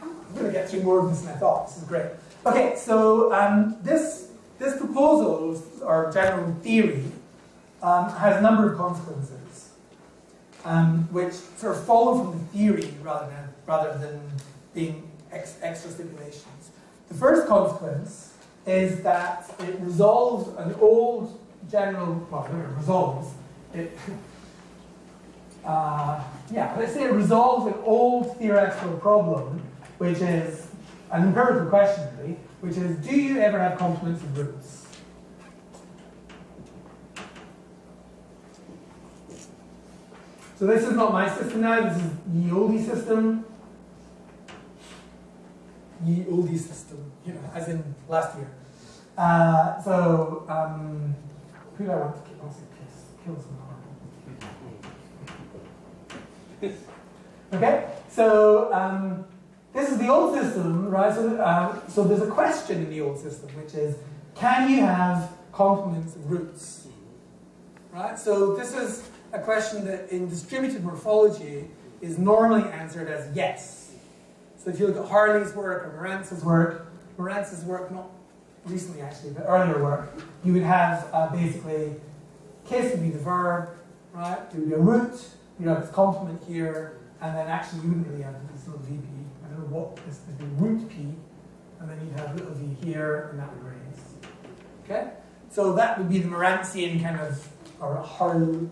I'm going to get through more of this than I thought. This is great. Okay, so this proposal, or general theory, has a number of consequences, which sort of follow from the theory rather than being extra stipulations. The first consequence is that it resolves an old general, let's say it resolves an old theoretical problem, which is an empirical question really, which is, do you ever have complements of roots? So this is not my system now, this is ye olde system. Ye olde system, as in last year. Who do I want to kill? I'll say kill some. Okay, so this is the old system, right? So there's a question in the old system, which is, can you have complements of roots? Right? So this is a question that in distributed morphology is normally answered as yes. So if you look at Harley's work or Morantz's work, not recently actually, but earlier work, you would have basically, kiss would be the verb, right? There would be a root, you'd have this complement here, and then actually you wouldn't really have this little VP. I don't know what this would be, root P, and then you'd have little v here, and that would raise. Okay? So that would be the Morantzian kind of, or Harleian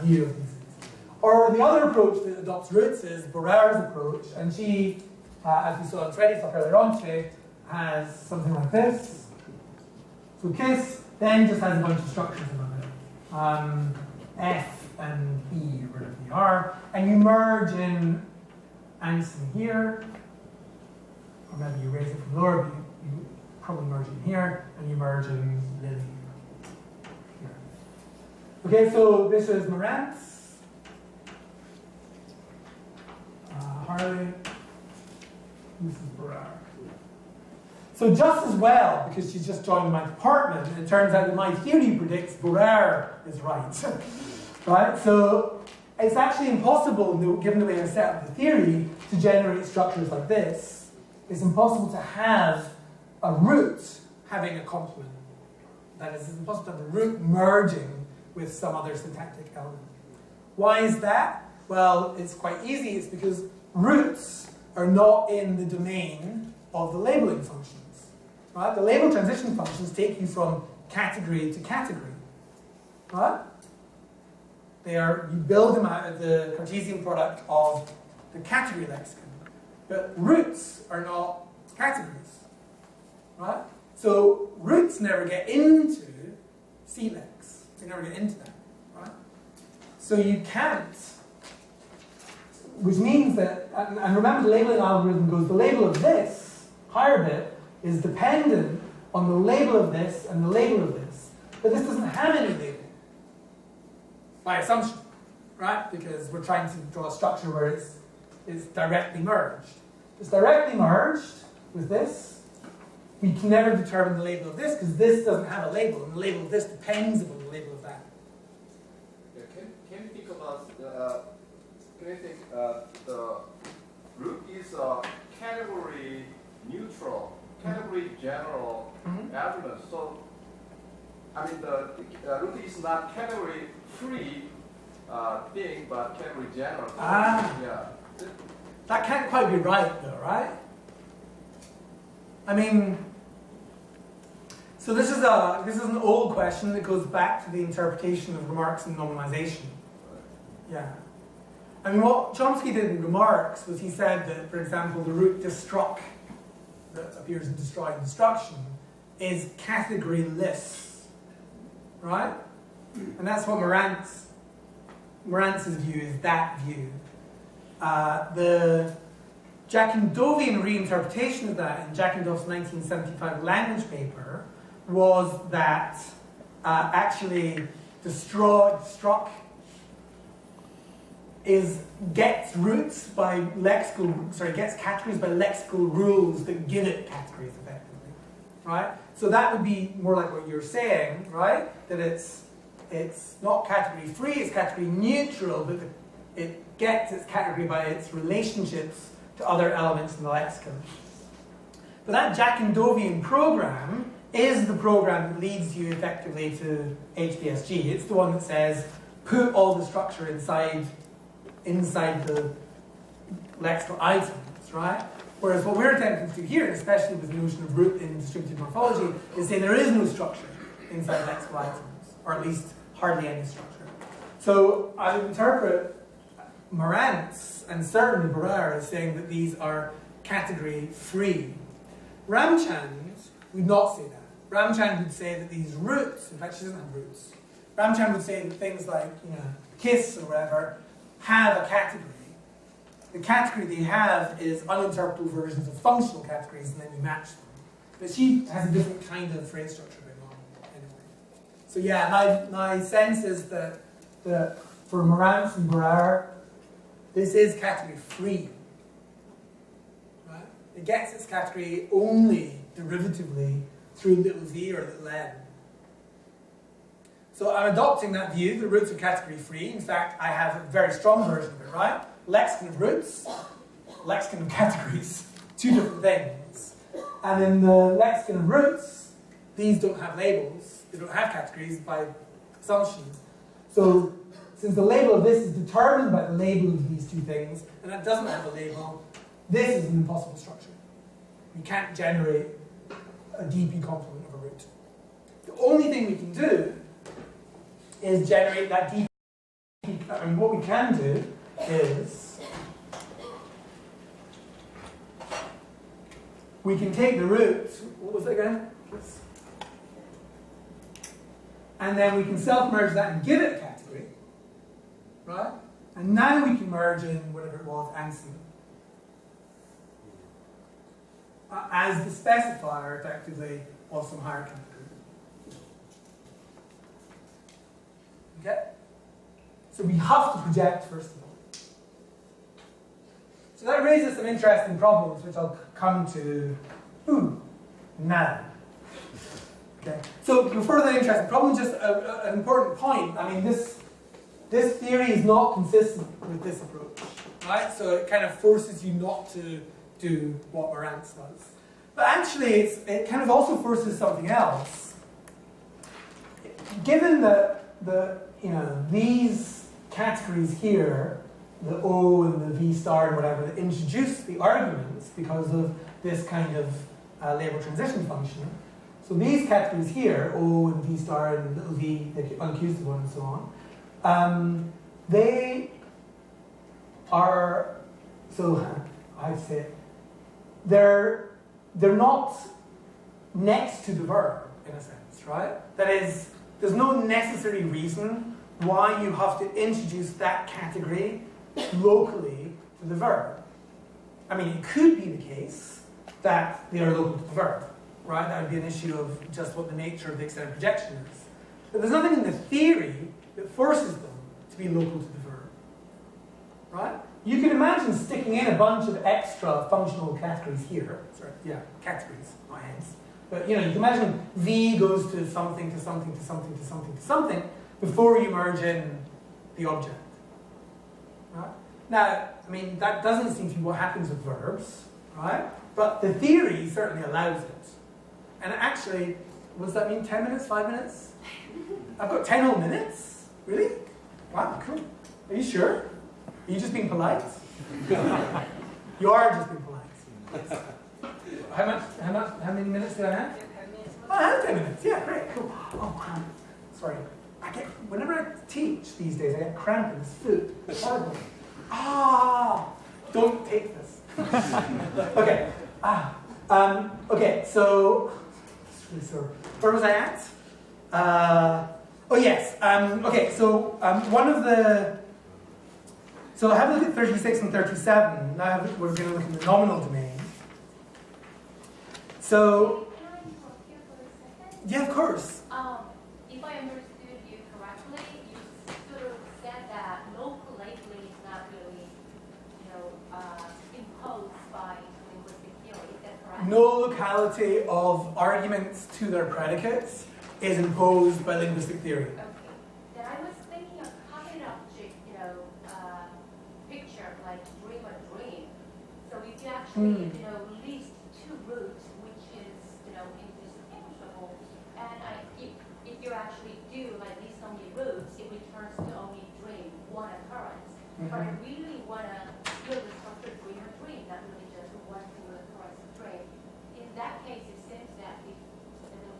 view of these things. Or the other approach that adopts roots is Borrer's approach, and she, as we saw in Freddy's talk earlier on today, has something like this. So kiss then just has a bunch of structures above it. F and E, rid of the R, and you merge in Anson here, or maybe you raise it from lower, but you probably merge in here, and you merge in Lily here. Okay, so this is Marantz, Harley, this is Barrar. So just as well, because she's just joined my department, it turns out that my theory predicts Barrar is right. Right? So it's actually impossible, given the way I set up the theory, to generate structures like this. It's impossible to have a root having a complement. That is, it's impossible to have a root merging with some other syntactic element. Why is that? Well, it's quite easy. It's because roots are not in the domain of the labeling functions. Right? The label transition functions take you from category to category. Right? You build them out of the Cartesian product of the category lexicon. But roots are not categories. Right? So roots never get into C-lex. They never get into that. Right? So you can't, which means that, and remember the labeling algorithm goes, the label of this, higher bit, is dependent on the label of this and the label of this. But this doesn't have any label, by assumption, right? Because we're trying to draw a structure where it's directly merged. It's directly merged with this. We can never determine the label of this because this doesn't have a label, and the label of this depends upon the label of that. Yeah, can you think about the root is a category neutral, category general argument. So, I mean, the root is not category free thing, but category general. Yeah. That can't quite be right, though, right? I mean, so this is an old question that goes back to the interpretation of remarks and nominalization. Yeah. I mean, what Chomsky did in remarks was he said that, for example, the root destruct that appears in destroy and destruction is categoryless, right? And that's what Marantz's view is, that view. The Jakindovian reinterpretation of that in Jakindov's 1975 language paper was that actually destruct gets roots by gets categories by lexical rules that give it categories effectively, right? So that would be more like what you're saying, right? That it's not category free, it's category neutral, but it gets its category by its relationships to other elements in the lexicon. But that Jakindovian program is the program that leads you effectively to HBSG. It's the one that says, put all the structure inside the lexical items, right? Whereas what we're attempting to do here, especially with the notion of root in distributed morphology, is say there is no structure inside lexical items, or at least hardly any structure. So I would interpret Marantz and certainly Barrar as saying that these are category free. Ramchand would not say that. Ramchand would say that these roots, in fact she doesn't have roots, Ramchand would say that things like, kiss or whatever, have a category. The category they have is uninterpretable versions of functional categories, and then you match them. But she has a different kind of phrase structure going on anyway. So yeah, my sense is that for Marantz and Barrar, this is category free. Right? It gets its category only derivatively through little v or little n. So I'm adopting that view, the roots are category free. In fact, I have a very strong version of it, right? Lexicon of roots, lexicon of categories, two different things. And in the lexicon of roots, these don't have labels, they don't have categories by assumption. So since the label of this is determined by the label of these two things, and that doesn't have a label, this is an impossible structure. You can't generate a DP complement of a root. The only thing we can do is generate that DP. And what we can do is we can take the root, what was it again? And then we can self-merge that and give it a category. right? And now we can merge in whatever it was, ANSI, as the specifier, effectively, of some higher category. Okay? So we have to project, first of all. So that raises some interesting problems, which I'll come to now. Okay. So before the interesting problem, just an important point. I mean, this theory is not consistent with this approach, right? So it kind of forces you not to do what Marantz does. But actually, it kind of also forces something else. Given that these categories here, the O and the V star and whatever, that introduce the arguments because of this kind of label transition function. So these categories here, O and V star and little v, the unaccusative one and so on, they are, so how to say it, they're not next to the verb, in a sense, right? That is, there's no necessary reason why you have to introduce that category locally to the verb. I mean, it could be the case that they are local to the verb, right? That would be an issue of just what the nature of the extended projection is. But there's nothing in the theory that forces them to be local to the verb, right? You can imagine sticking in a bunch of extra functional categories here. Sorry, yeah, categories, not heads. But you can imagine V goes to something, to something, to something, to something, to something, before you merge in the object. Right? Now, I mean, that doesn't seem to be what happens with verbs, right? But the theory certainly allows it. And actually, what does that mean? 10 minutes? 5 minutes? I've got 10 whole minutes? Really? Wow, cool. Are you sure? Are you just being polite? You are just being polite. How many minutes do I have? 10 minutes. Oh, I have 10 minutes. Yeah, great, cool. Oh, wow. Sorry. Whenever I teach these days, I get cramp in this foot. It's horrible. Don't take this. Okay. Okay, so, where was I at? Oh, yes. Okay, so one of the, so I have a look at 36 and 37. Now we're going to look in the nominal domain. So, Can I interrupt you for a second? yeah, of course. If I understood you correctly, you sort of said that local labeling is not really, imposed by linguistic theory. Is that correct? No locality of arguments to their predicates is imposed by linguistic theory. Okay. Then I was thinking of cognitive object, picture like dream or dream. So if you actually, list two roots, which is, indistinguishable, and if you actually do like list only roots, it returns to only dream, one occurrence. But I really want to build a structured dream or dream, not really just one single occurrence of dream. In that case, it seems that the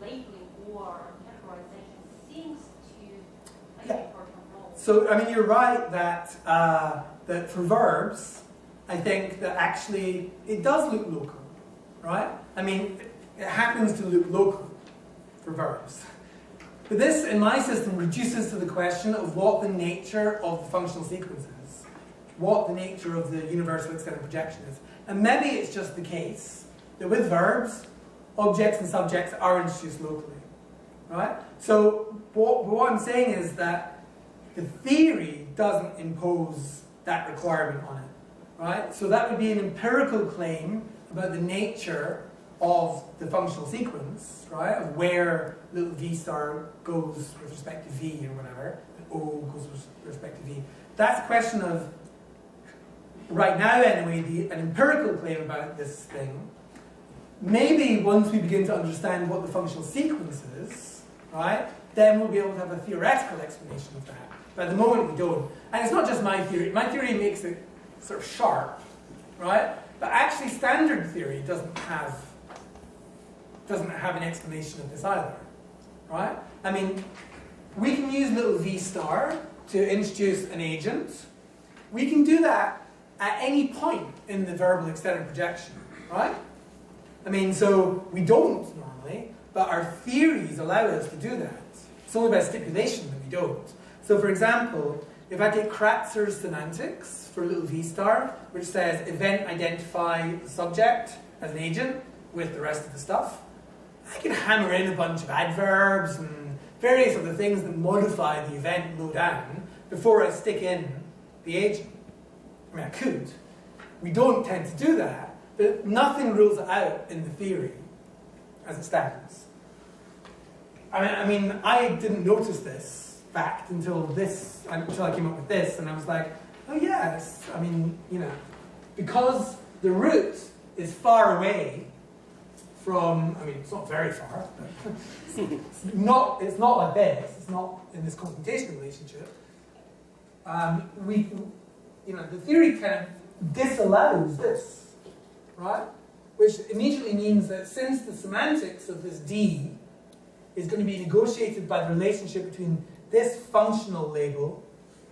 labeling or categorization seems to play an important role. So, I mean, you're right that that for verbs, I think that actually it does look local, right? I mean, it happens to look local for verbs. But this, in my system, reduces to the question of what the nature of the functional sequence is, what the nature of the universal extended projection is. And maybe it's just the case that with verbs, objects and subjects are introduced locally, right? So what I'm saying is that the theory doesn't impose that requirement on it, right? So that would be an empirical claim about the nature of the functional sequence, right? Of where little v star goes with respect to v or whatever, and O goes with respect to v. That's a question of, right now anyway, an empirical claim about this thing. Maybe once we begin to understand what the functional sequence is, right, then we'll be able to have a theoretical explanation of that. But at the moment we don't. And it's not just my theory. My theory makes it sort of sharp, right? But actually standard theory doesn't have an explanation of this either, right? I mean, we can use little v star to introduce an agent. We can do that at any point in the verbal extended projection, right? I mean, so we don't normally, but our theories allow us to do that. It's only by stipulation that we don't. So for example, if I take Kratzer's semantics for little v star, which says event identify the subject as an agent with the rest of the stuff, I can hammer in a bunch of adverbs and various other things that modify the event low down before I stick in the agent. I mean, I could. We don't tend to do that, but nothing rules it out in the theory as it stands. I mean, I didn't notice this fact until I came up with this, and I was like, oh yes, I mean, you know, because the root is far away from, I mean, it's not very far, but it's not like this, it's not in this computation relationship. The theory kind of disallows this, right? Which immediately means that since the semantics of this D is going to be negotiated by the relationship between this functional label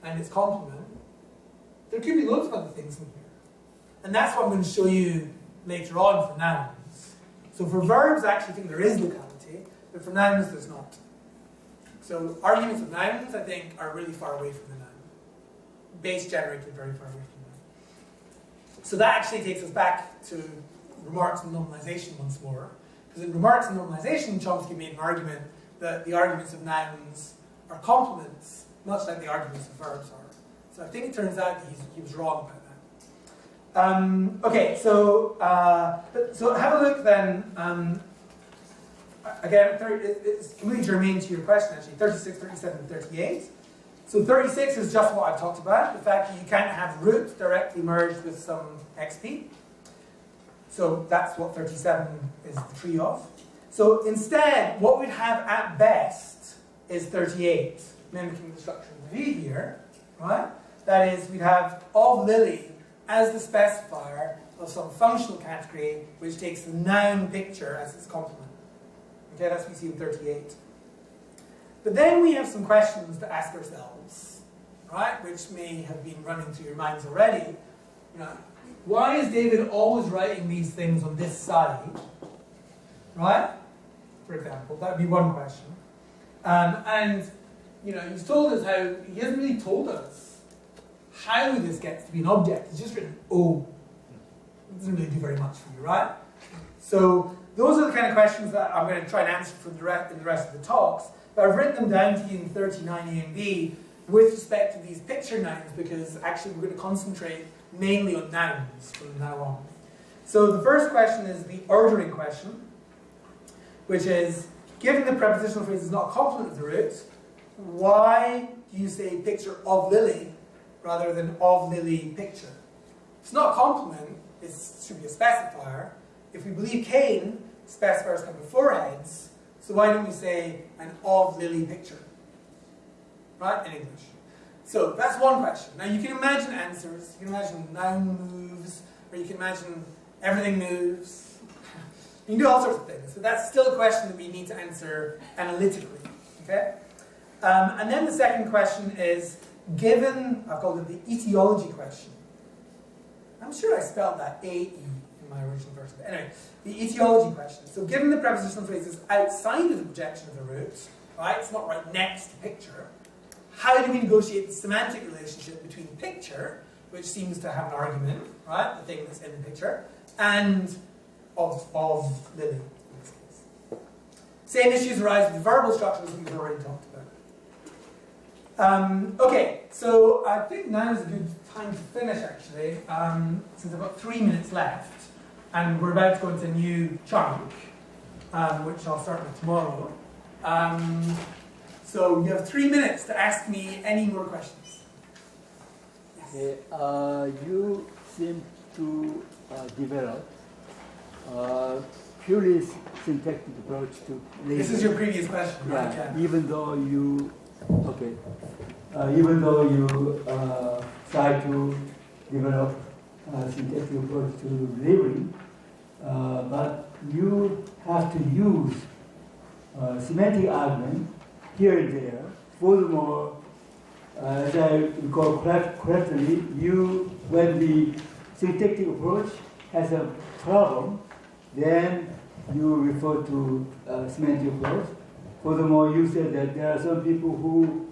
and its complement, there could be loads of other things in here. And that's what I'm going to show you later on for nouns. So for verbs, I actually think there is locality, but for nouns, there's not. So arguments of nouns, I think, are really far away from the noun. Base generated very far away from the noun. So that actually takes us back to remarks and normalization once more. Because in remarks and normalization, Chomsky made an argument that the arguments of nouns are complements, much like the arguments of verbs are. So I think it turns out that he was wrong about that. Okay, so have a look then. Again, it's completely germane to your question actually, 36, 37, 38. So 36 is just what I've talked about, the fact that you can't have root directly merged with some XP. So that's what 37 is the tree of. So instead, what we'd have at best is 38, mimicking the structure of the V here, right? That is, we'd have of Lily as the specifier of some functional category which takes the noun picture as its complement. Okay, that's what we see in 38. But then we have some questions to ask ourselves, right? Which may have been running through your minds already. You know, why is David always writing these things on this side? Right? For example, that would be one question. And you know, he's told us how he hasn't really told us how this gets to be an object. He's just written O. It doesn't really do very much for you, right? So those are the kind of questions that I'm going to try and answer in the rest of the talks. But I've written them down to you in 39 A and B with respect to these picture nouns because actually we're going to concentrate mainly on nouns from now on. So the first question is the ordering question, which is, given the prepositional phrase is not a complement of the root, why do you say picture of Lily rather than of Lily picture? It's not a complement, it should be a specifier. If we believe Kane, specifiers come before heads, so why don't we say an of Lily picture? Right, in English. So that's one question. Now you can imagine answers. You can imagine noun moves, or you can imagine everything moves. You can do all sorts of things, but that's still a question that we need to answer analytically. Okay? And then the second question is, given, I've called it the etiology question. I'm sure I spelled that A-E in my original version. But anyway, the etiology question. So given the prepositional phrase is outside of the projection of the root, right? It's not right next to picture. How do we negotiate the semantic relationship between picture, which seems to have an argument, right? The thing that's in the picture, and of Lily in this case. Same issues arise with the verbal structures that we've already talked about. Okay, so I think now is a good time to finish actually, since I've got 3 minutes left, and we're about to go into a new chunk, which I'll start with tomorrow. So you have 3 minutes to ask me any more questions. Yes. You seem to develop purely syntactic approach to labeling. This is your previous question, right? Yeah. Even though you try to develop syntactic approach to labeling, but you have to use semantic argument here and there. Furthermore, as I recall correctly, when the syntactic approach has a problem, then you refer to semantic approach. Furthermore, you said that there are some people who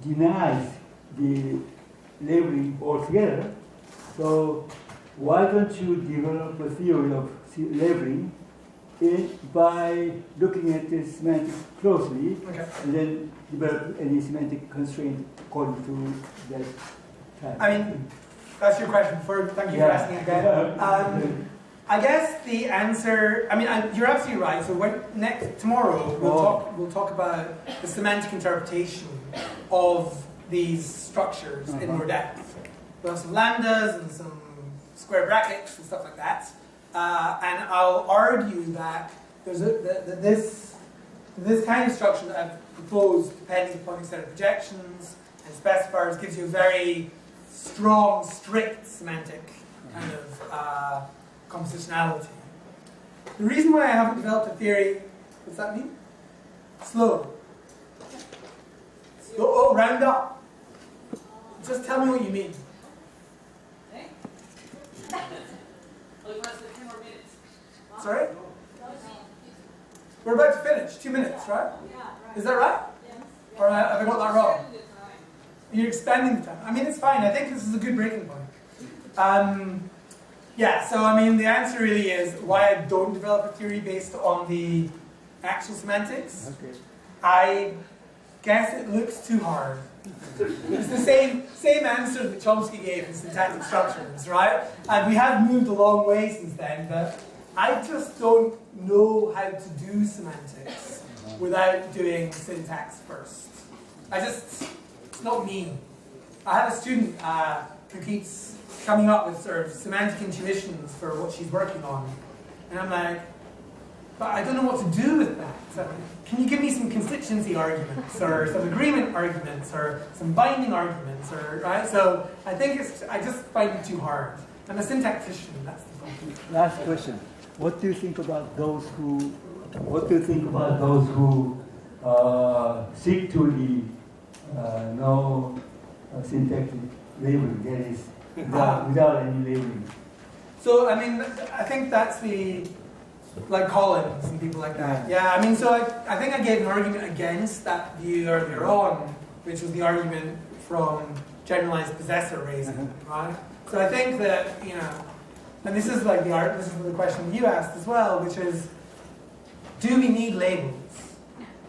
deny the labeling altogether. So why don't you develop a theory of labeling by looking at the semantics closely, Okay. and then develop any semantic constraint according to that type? I mean, that's your question. Thank you for asking again. I guess the answer. I mean, you're absolutely right. So tomorrow we'll talk about the semantic interpretation of these structures in more depth. We'll have some lambdas and some square brackets and stuff like that. And I'll argue that this kind of structure that I've proposed, depending upon a set of projections and specifiers, gives you a very strong, strict semantic kind of compositionality. The reason why I haven't developed a theory, what's that mean? Slow. Oh, round up. Just tell me what you mean. Sorry? We're about to finish. 2 minutes, right? Is that right? Or have I got that wrong? You're expanding the time. I mean, it's fine. I think this is a good breaking point. Yeah, so I mean, the answer really is why I don't develop a theory based on the actual semantics. Okay. I guess it looks too hard. It's the same answer that Chomsky gave in syntactic structures, right? And we have moved a long way since then, but I just don't know how to do semantics without doing syntax first. It's not me. I have a student who keeps coming up with sort of semantic intuitions for what she's working on. And I'm like, but I don't know what to do with that. So can you give me some constituency arguments, or some agreement arguments, or some binding arguments, or right? So I think I just find it too hard. I'm a syntactician, that's the point. Last question. What do you think about those who stick to the no syntactic labeling, that is, without any labeling? So, I mean, I think that's like Collins and people like that. Yeah, I mean, so I think I gave an argument against that view earlier on, which was the argument from generalized possessor raising, right? So I think that, and this is like this is the question you asked as well, which is, do we need labels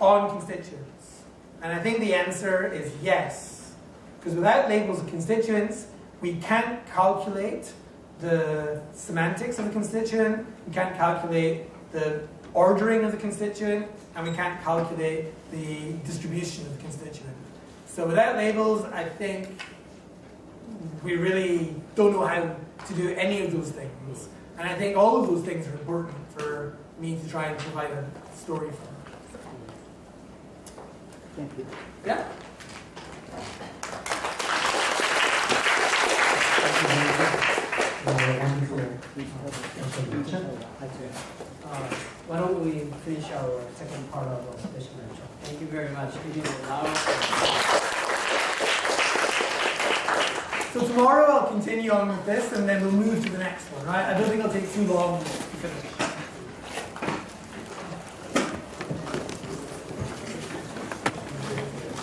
on constituents? And I think the answer is yes. Because without labels of constituents, we can't calculate the semantics of a constituent, we can't calculate the ordering of the constituent, and we can't calculate the distribution of the constituent. So without labels, I think we really don't know how to do any of those things. And I think all of those things are important for me to try and provide a story for. Thank you. Yeah? Wonderful presentation. Why don't we finish our second part of our special lecture? Thank you very much. So tomorrow I'll continue on with this, and then we'll move to the next one, right? I don't think it'll take too long to finish.